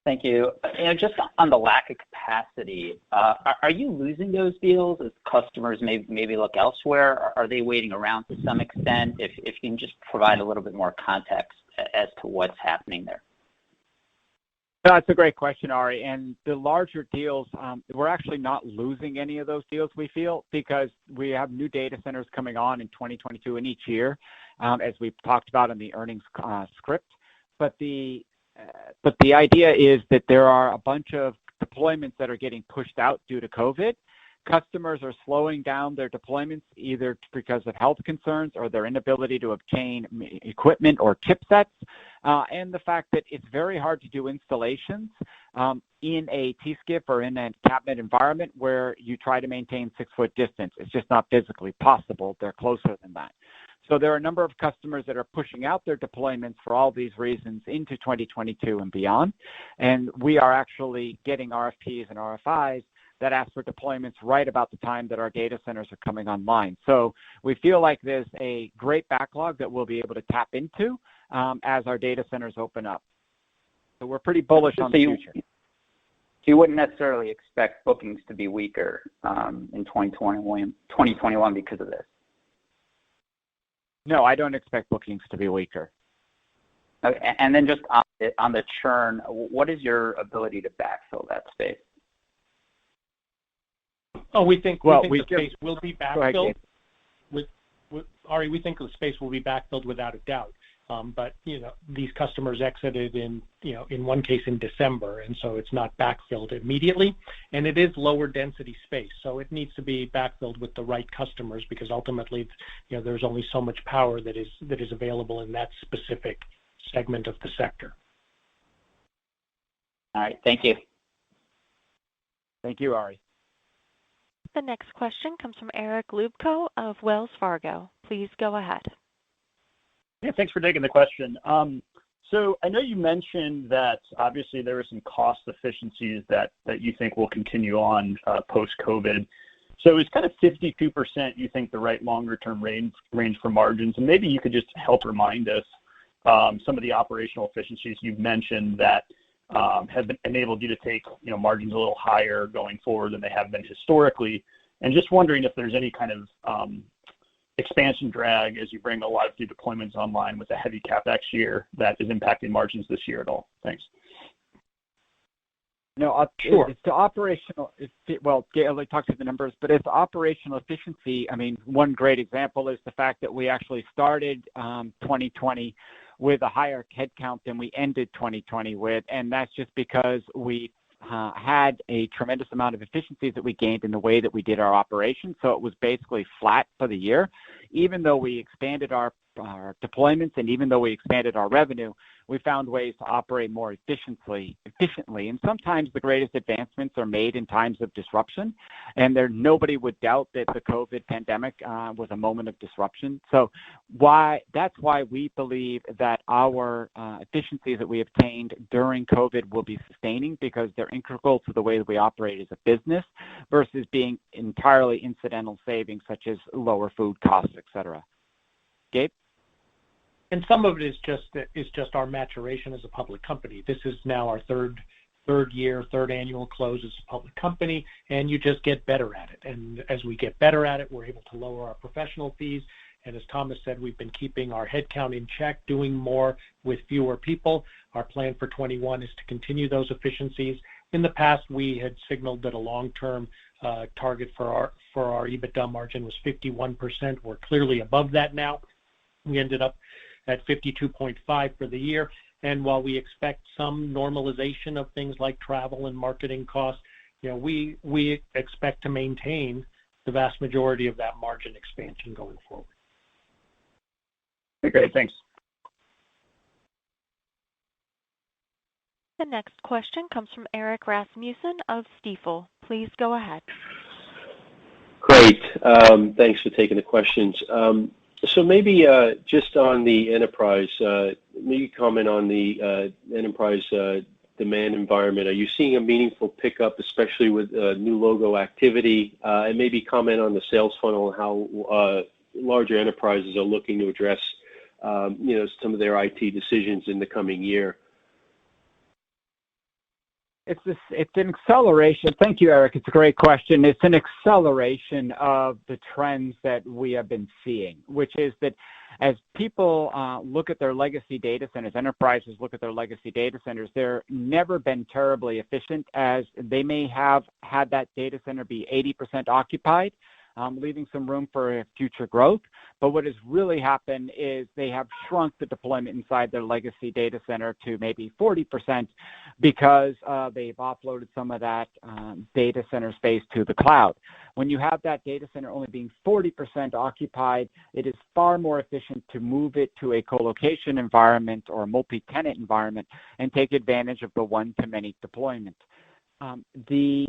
Thank you. Just on the lack of capacity, are you losing those deals as customers maybe look elsewhere? Are they waiting around to some extent? If you can just provide a little bit more context as to what's happening there. That's a great question, Ari. And the larger deals, we're actually not losing any of those deals, we feel, because we have new data centers coming on in 2022 and each year, as we've talked about in the earnings script. But the idea is that there are a bunch of deployments that are getting pushed out due to COVID. Customers are slowing down their deployments either because of health concerns or their inability to obtain equipment or chipsets, and the fact that it's very hard to do installations in a T-skip or in a cabinet environment where you try to maintain 6-foot distance. It's just not physically possible. They're closer than that. So there are a number of customers that are pushing out their deployments for all these reasons into 2022 and beyond. And we are actually getting RFPs and RFIs that ask for deployments right about the time that our data centers are coming online. So we feel like there's a great backlog that we'll be able to tap into as our data centers open up. So we're pretty bullish on the future. you wouldn't necessarily expect bookings to be weaker in 2021 because of this? No, I don't expect bookings to be weaker. Okay. And then just on the churn, what is your ability to backfill that space? Oh, we think the space will be backfilled. Go ahead, Ari, we think the space will be backfilled without a doubt. But these customers exited in one case in December, and so it's not backfilled immediately. And it is lower density space, so it needs to be backfilled with the right customers because ultimately, there's only so much power that is available in that specific segment of the sector. All right, thank you. Thank you, Ari. The next question comes from Eric Lubko of Wells Fargo. Please go ahead. Yeah, thanks for taking the question. So I know you mentioned that obviously there were some cost efficiencies that you think will continue on post-COVID. So is kind of 52% you think the right longer-term range for margins? And maybe you could just help remind us some of the operational efficiencies you've mentioned that have enabled you to take margins a little higher going forward than they have been historically. And just wondering if there's any kind of expansion drag as you bring a lot of new deployments online with a heavy CapEx year that is impacting margins this year at all. Thanks. No, sure. It's the operational. Well, Gail talked to the numbers, but it's operational efficiency. I mean, one great example is the fact that we actually started 2020 with a higher headcount than we ended 2020 with, and that's just because we had a tremendous amount of efficiencies that we gained in the way that we did our operations. So it was basically flat for the year. Even though we expanded our deployments and even though we expanded our revenue, we found ways to operate more efficiently. And sometimes the greatest advancements are made in times of disruption. And nobody would doubt that the COVID pandemic was a moment of disruption. So that's why we believe that our efficiencies that we obtained during COVID will be sustaining because they're integral to the way that we operate as a business versus being entirely incidental savings such as lower food costs, et cetera. Gabe? And some of it is just our maturation as a public company. This is now our third annual close as a public company, and you just get better at it. And as we get better at it, we're able to lower our professional fees. And as Thomas said, we've been keeping our headcount in check, doing more with fewer people. Our plan for 21 is to continue those efficiencies. In the past, we had signaled that a long-term target for our EBITDA margin was 51%. We're clearly above that now. We ended up at 52.5 for the year. And while we expect some normalization of things like travel and marketing costs, we expect to maintain the vast majority of that margin expansion going forward. Okay, great, thanks. The next question comes from Eric Rasmussen of Stifel. Please go ahead. Great. Thanks for taking the questions. So maybe just on the enterprise, maybe comment on the enterprise demand environment. Are you seeing a meaningful pickup, especially with new logo activity? And maybe comment on the sales funnel and how larger enterprises are looking to address some of their IT decisions in the coming year. It's an acceleration. Thank you, Eric. It's a great question. It's an acceleration of the trends that we have been seeing, which is that as people look at their legacy data centers, enterprises look at their legacy data centers, they're never been terribly efficient as they may have had that data center be 80% occupied, leaving some room for future growth. But what has really happened is they have shrunk the deployment inside their legacy data center to maybe 40% because they've offloaded some of that data center space to the cloud. When you have that data center only being 40% occupied, it is far more efficient to move it to a co-location environment or a multi-tenant environment and take advantage of the one-to-many deployment. The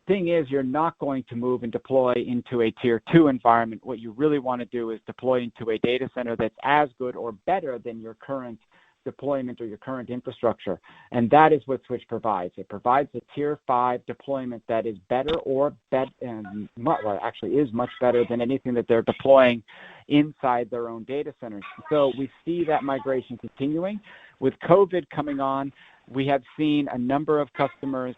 thing is, you're not going to move and deploy into a tier 2 environment. What you really want to do is deploy into a data center that's as good or better than your current deployment or your current infrastructure. And that is what Switch provides. It provides a tier 5 deployment that is better or actually is much better than anything that they're deploying inside their own data centers. So we see that migration continuing. With COVID coming on, we have seen a number of customers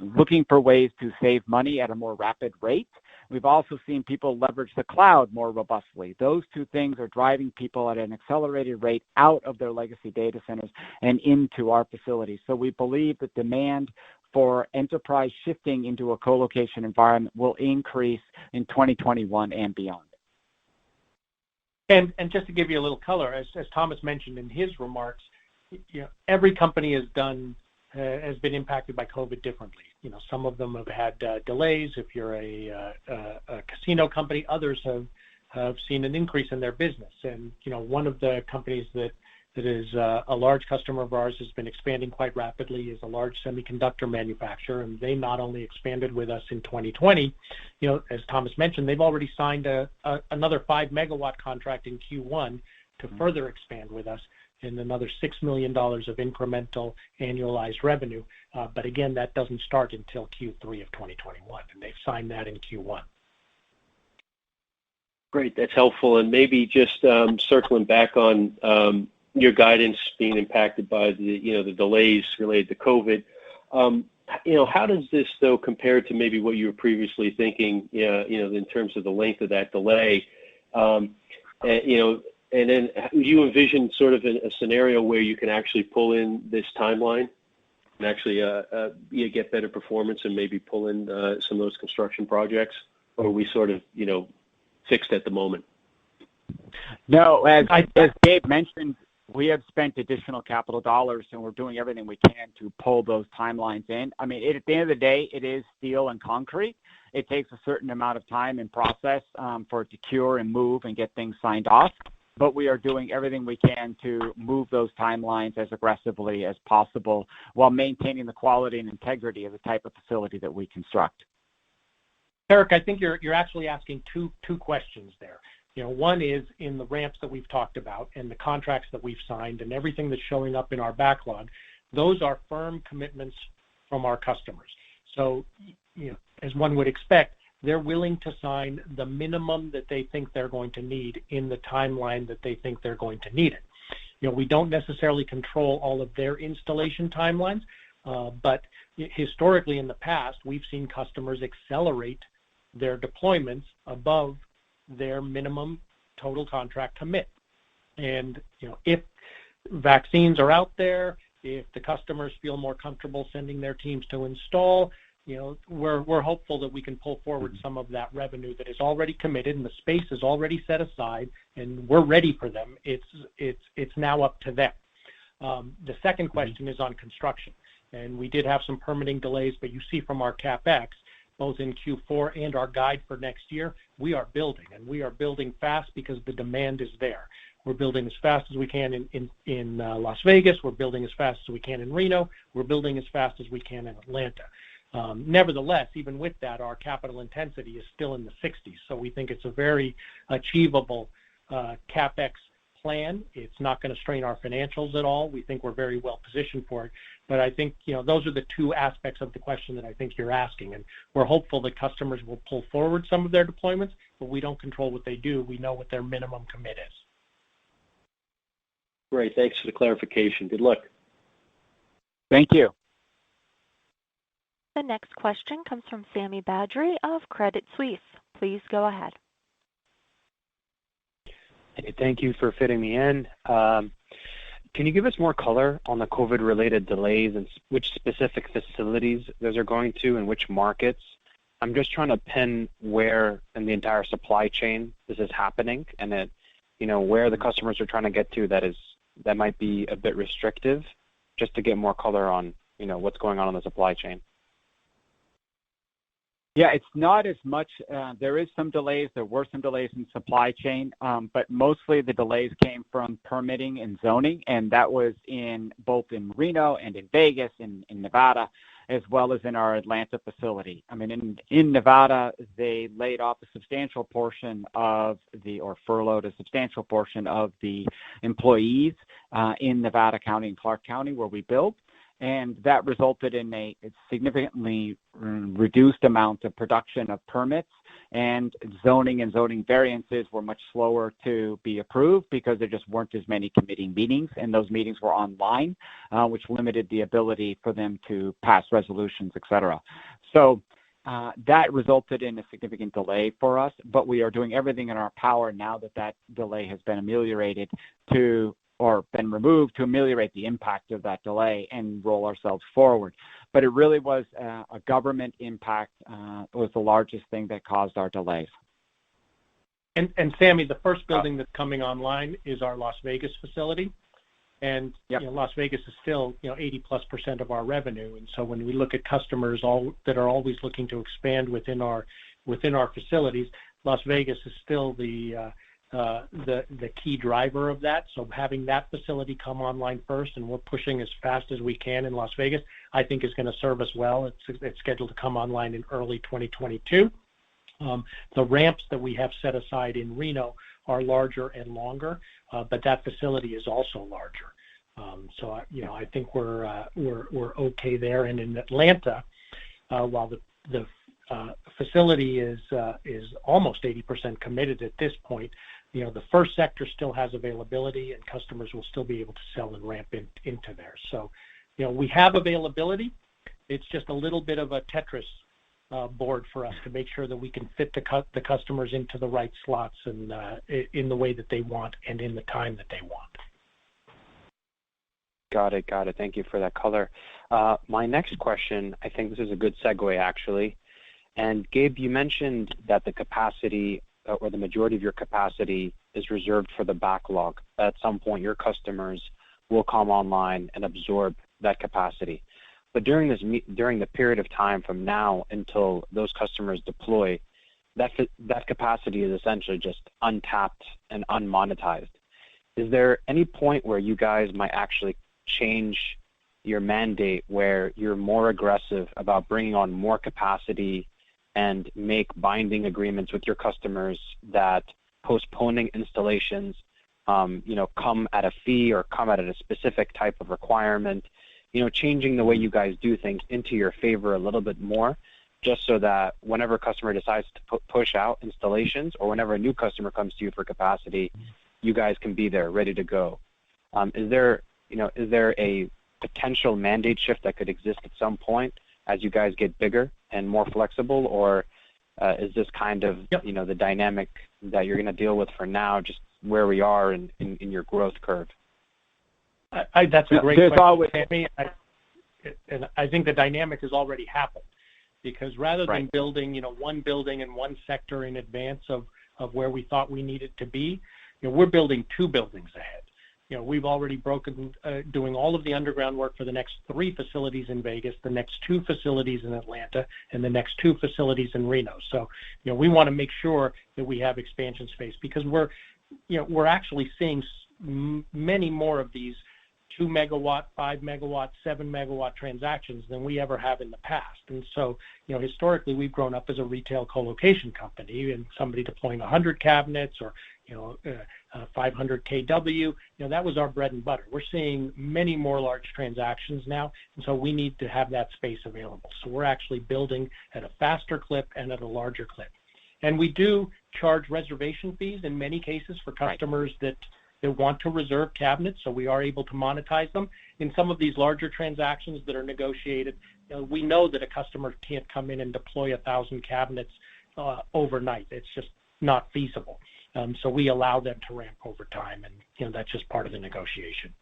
looking for ways to save money at a more rapid rate. We've also seen people leverage the cloud more robustly. Those two things are driving people at an accelerated rate out of their legacy data centers and into our facilities. So we believe that demand for enterprise shifting into a co-location environment will increase in 2021 and beyond. And just to give you a little color, as Thomas mentioned in his remarks, every company has been impacted by COVID differently. Some of them have had delays. If you're a casino company, others have seen an increase in their business. And one of the companies that is a large customer of ours, has been expanding quite rapidly, is a large semiconductor manufacturer, and they not only expanded with us in 2020, as Thomas mentioned, they've already signed another 5 megawatt contract in Q1 to further expand with us, and another $6 million of incremental annualized revenue. But again, that doesn't start until Q3 of 2021, and they've signed that in Q1. Great, that's helpful. And maybe just circling back on your guidance being impacted by the delays related to COVID. How does this though compare to maybe what you were previously thinking? In terms of the length of that delay. And then you envision sort of a scenario where you can actually pull in this timeline and actually get better performance and maybe pull in some of those construction projects, or are we sort of fixed at the moment? No, as Gabe mentioned, we have spent additional capital dollars, and we're doing everything we can to pull those timelines in. I mean, at the end of the day, it is steel and concrete. It takes a certain amount of time and process for it to cure and move and get things signed off. But we are doing everything we can to move those timelines as aggressively as possible while maintaining the quality and integrity of the type of facility that we construct. Eric, I think you're actually asking two questions there. One is in the ramps that we've talked about and the contracts that we've signed and everything that's showing up in our backlog. Those are firm commitments from our customers. So, as one would expect, they're willing to sign the minimum that they think they're going to need in the timeline that they think they're going to need it. We don't necessarily control all of their installation timelines, but historically in the past, we've seen customers accelerate their deployments above their minimum total contract commit. And if vaccines are out there, if the customers feel more comfortable sending their teams to install, we're hopeful that we can pull forward some of that revenue that is already committed and the space is already set aside, and we're ready for them. It's now up to them. The second question is on construction, and we did have some permitting delays, but you see from our CapEx, both in Q4 and our guide for next year, we are building, and we are building fast because the demand is there. We're building as fast as we can in Las Vegas. We're building as fast as we can in Reno. We're building as fast as we can in Atlanta. Nevertheless, even with that, our capital intensity is still in the 60s, so we think it's a very achievable CapEx plan. It's not going to strain our financials at all. We think we're very well positioned for it. But I think those are the two aspects of the question that I think you're asking, and we're hopeful that customers will pull forward some of their deployments, but we don't control what they do. We know what their minimum commit is. Great. Thanks for the clarification. Good luck. Thank you. The next question comes from Sami Badri of Credit Suisse. Please go ahead. Hey, thank you for fitting me in. Can you give us more color on the COVID-related delays and which specific facilities those are going to and which markets? I'm just trying to pin where in the entire supply chain this is happening, and that where the customers are trying to get to that might be a bit restrictive, just to get more color on what's going on in the supply chain. Yeah, it's not as much. There is some delays. There were some delays in supply chain, but mostly the delays came from permitting and zoning, and that was both in Reno and in Vegas, in Nevada, as well as in our Atlanta facility. I mean, in Nevada, they laid off a substantial portion or furloughed a substantial portion of the employees in Nevada County and Clark County where we build. And that resulted in a significantly reduced amount of production of permits and zoning variances were much slower to be approved because there just weren't as many committee meetings, and those meetings were online, which limited the ability for them to pass resolutions, et cetera. So that resulted in a significant delay for us, but we are doing everything in our power now that that delay has been ameliorated or been removed to ameliorate the impact of that delay and roll ourselves forward. But it really was a government impact was the largest thing that caused our delays. And Sammy, the first building that's coming online is our Las Vegas facility. And Las Vegas is still 80+% of our revenue. And so when we look at customers that are always looking to expand within our facilities, Las Vegas is still the key driver of that. So having that facility come online first, and we're pushing as fast as we can in Las Vegas, I think is going to serve us well. It's scheduled to come online in early 2022. The ramps that we have set aside in Reno are larger and longer, but that facility is also larger. So I think we're okay there. And in Atlanta, while the facility is almost 80% committed at this point, the first sector still has availability, and customers will still be able to sell and ramp into there. So, we have availability. It's just a little bit of a Tetris board for us to make sure that we can fit the customers into the right slots and in the way that they want and in the time that they want. Got it. Thank you for that color. My next question, I think this is a good segue actually. And Gabe, you mentioned that the capacity or the majority of your capacity is reserved for the backlog. At some point, your customers will come online and absorb that capacity. But during the period of time from now until those customers deploy, that capacity is essentially just untapped and unmonetized. Is there any point where you guys might actually change your mandate where you're more aggressive about bringing on more capacity and make binding agreements with your customers that postponing installations, come at a fee or come at a specific type of requirement, changing the way you guys do things into your favor a little bit more, just so that whenever a customer decides to push out installations or whenever a new customer comes to you for capacity, you guys can be there ready to go. Is there a potential mandate shift that could exist at some point as you guys get bigger and more flexible, or is this kind of the dynamic that you're going to deal with for now, just where we are in your growth curve? That's a great question, Sammy. And I think the dynamic has already happened, because rather than building one building in one sector in advance of where we thought we needed to be, we're building two buildings ahead. We've already doing all of the underground work for the next 3 facilities in Vegas, the next 2 facilities in Atlanta, and the next 2 facilities in Reno. So, we want to make sure that we have expansion space, because we're actually seeing many more of these 2 megawatt, 5 megawatt, 7 megawatt transactions than we ever have in the past. And so, historically, we've grown up as a retail co-location company, and somebody deploying 100 cabinets or 500 kW, that was our bread and butter. We're seeing many more large transactions now, and so we need to have that space available. So we're actually building at a faster clip and at a larger clip. And we do charge reservation fees in many cases for customers that want to reserve cabinets, so we are able to monetize them. In some of these larger transactions that are negotiated, we know that a customer can't come in and deploy 1,000 cabinets overnight. It's just not feasible. So we allow them to ramp over time, and that's just part of the negotiation.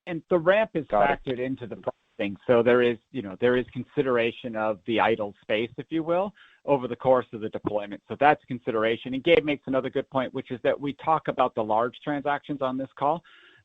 And the ramp is factored into the pricing, so there is consideration of the idle space, if you will, over the course of the deployment. So that's consideration. And Gabe makes another good point, which is that we talk about the large transactions on this call,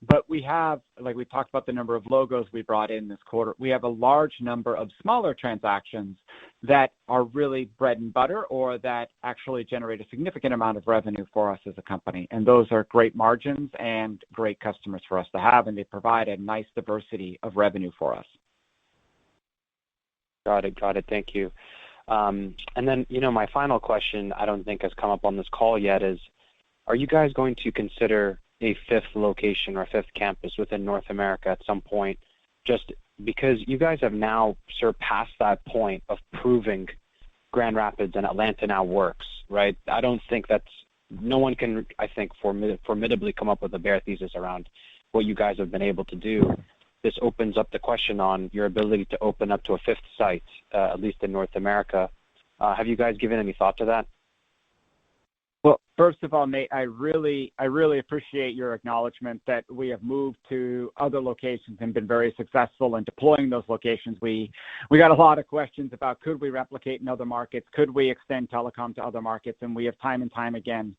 but we have, like we talked about the number of logos we brought in this quarter, we have a large number of smaller transactions that are really bread and butter, or that actually generate a significant amount of revenue for us as a company. And those are great margins and great customers for us to have, and they provide a nice diversity of revenue for us. Got it. Thank you. And then, my final question, I don't think has come up on this call yet, is, are you guys going to consider a 5th location or 5th campus within North America at some point, just because you guys have now surpassed that point of proving Grand Rapids and Atlanta now works, right? I don't think no one can, I think, formidably come up with a bear thesis around what you guys have been able to do. This opens up the question on your ability to open up to a fifth site, at least in North America. Have you guys given any thought to that? Well, first of all, Nate, I really appreciate your acknowledgement that we have moved to other locations and been very successful in deploying those locations. We got a lot of questions about could we replicate in other markets, could we extend telecom to other markets, and we have time and time again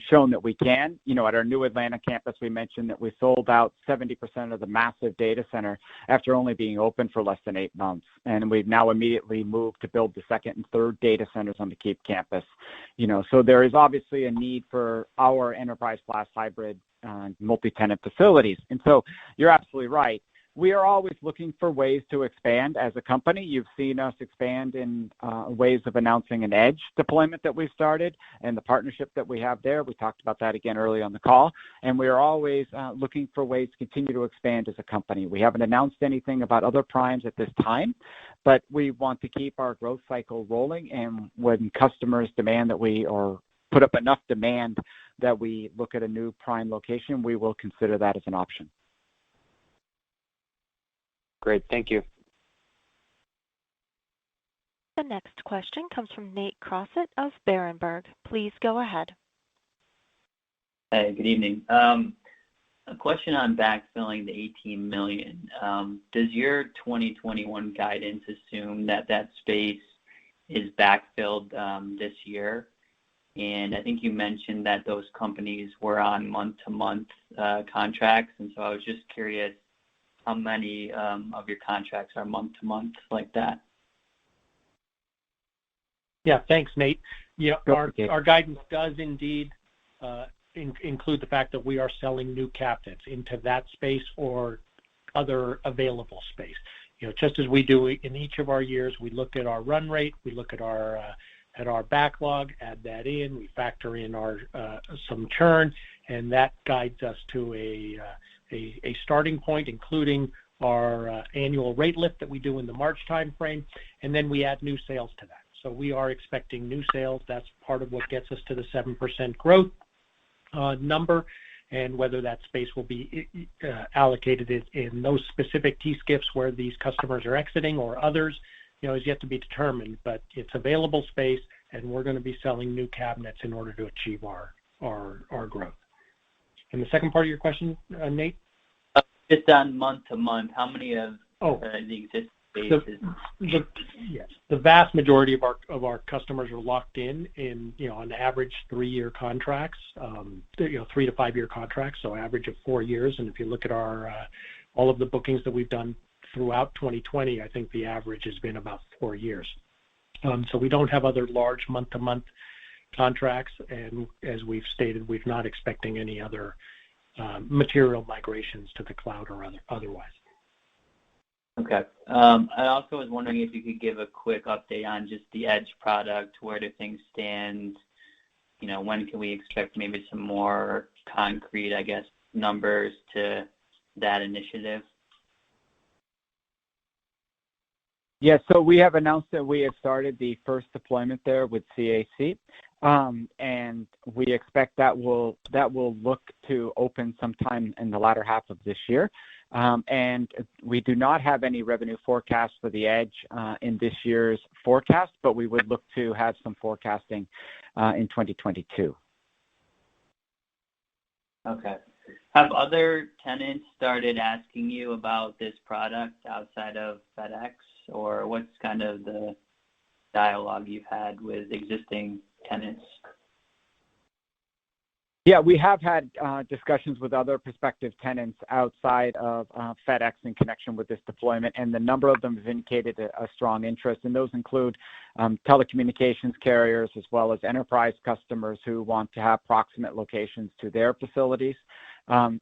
shown that we can. You know, at our new Atlanta campus, we mentioned that we sold out 70% of the massive data center after only being open for less than 8 months, and we've now immediately moved to build the second and third data centers on the Cape campus. You know, so there is obviously a need for our enterprise class hybrid multi-tenant facilities. And so you're absolutely right. We are always looking for ways to expand as a company. You've seen us expand in ways of announcing an edge deployment that we've started and the partnership that we have there. We talked about that again early on the call. And we are always looking for ways to continue to expand as a company. We haven't announced anything about other primes at this time, but we want to keep our growth cycle rolling. And when customers demand that we, or put up enough demand that we look at a new prime location, we will consider that as an option. Great, thank you. The next question comes from Nate Crossett of Berenberg. Please go ahead. Hey, good evening. A question on backfilling the $18 million. Does your 2021 guidance assume that that space is backfilled this year? And I think you mentioned that those companies were on month-to-month contracts, and so I was just curious how many of your contracts are month-to-month like that? Yeah, thanks, Nate. Yeah, our guidance does indeed include the fact that we are selling new cabinets into that space or other available space. You know, just as we do in each of our years, we look at our run rate, we look at our backlog, add that in, we factor in our some churn, and that guides us to a starting point, including our annual rate lift that we do in the March timeframe, and then we add new sales to that. So we are expecting new sales. That's part of what gets us to the 7% growth number, and whether that space will be allocated in those specific T-SCIFs where these customers are exiting or others, you know, is yet to be determined. But it's available space, and we're going to be selling new cabinets in order to achieve our growth. And the second part of your question, Nate? Just on month-to-month, how many of the existing spaces? Yes, the vast majority of our customers are locked in, you know, on average 3-year contracts, 3 to 5 year contracts, so average of 4 years. And if you look at our all of the bookings that we've done throughout 2020, I think the average has been about 4 years. So we don't have other large month-to-month contracts, and as we've stated, we're not expecting any other material migrations to the cloud or otherwise. Okay. I also was wondering if you could give a quick update on just the Edge product. Where do things stand? You know, when can we expect maybe some more concrete, I guess, numbers to that initiative? Yeah, so we have announced that we have started the first deployment there with CAC, and we expect that will look to open sometime in the latter half of this year. And we do not have any revenue forecast for the Edge in this year's forecast, but we would look to have some forecasting in 2022. Okay. Have other tenants started asking you about this product outside of FedEx, or what's kind of the dialogue you've had with existing tenants? Yeah, we have had discussions with other prospective tenants outside of FedEx in connection with this deployment, and the number of them have indicated a strong interest, and those include telecommunications carriers as well as enterprise customers who want to have proximate locations to their facilities,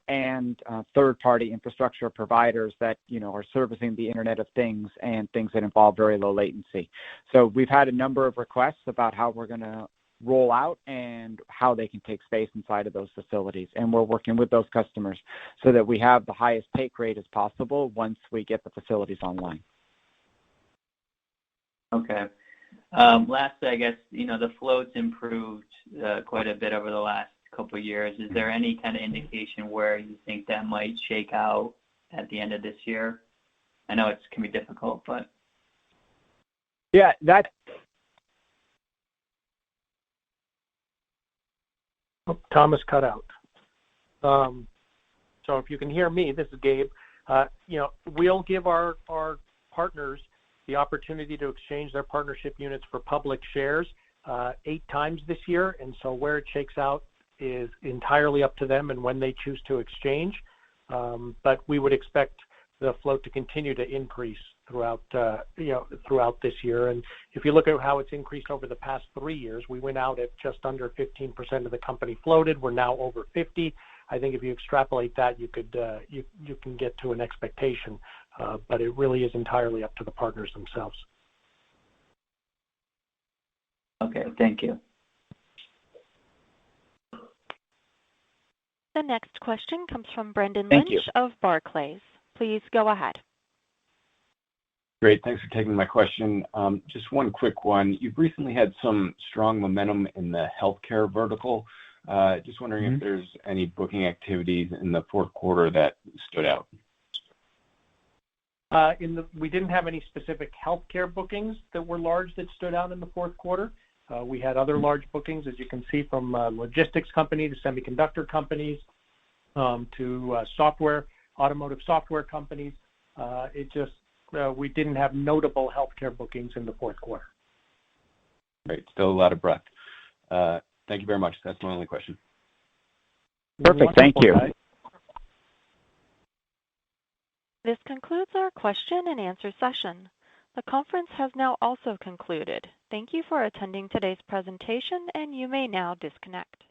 and third-party infrastructure providers that, you know, are servicing the Internet of Things and things that involve very low latency. So we've had a number of requests about how we're going to roll out and how they can take space inside of those facilities. And we're working with those customers so that we have the highest take rate as possible once we get the facilities online. Okay. Lastly, I guess, the float's improved quite a bit over the last couple of years. Is there any kind of indication where you think that might shake out at the end of this year? I know it can be difficult, but. Yeah, Thomas cut out. So if you can hear me, this is Gabe. We'll give our partners the opportunity to exchange their partnership units for public shares 8 times this year, and so where it shakes out is entirely up to them and when they choose to exchange. But we would expect the float to continue to increase throughout this year. And if you look at how it's increased over the past 3 years, we went out at just under 15% of the company floated. We're now over 50. I think if you extrapolate that, you can get to an expectation, but it really is entirely up to the partners themselves. Okay, thank you. The next question comes from Brendan Lynch of Barclays. Please go ahead. Great. Thanks for taking my question. Just one quick one. You've recently had some strong momentum in the healthcare vertical. Just wondering if there's any booking activities in the fourth quarter that stood out. We didn't have any specific healthcare bookings that were large that stood out in the fourth quarter. We had other large bookings, as you can see, from logistics companies to semiconductor companies to automotive software companies. We didn't have notable healthcare bookings in the fourth quarter. Great. Still a lot of breadth. Thank you very much. That's my only question. Perfect. Thank you. This concludes our question and answer session. The conference has now also concluded. Thank you for attending today's presentation, and you may now disconnect.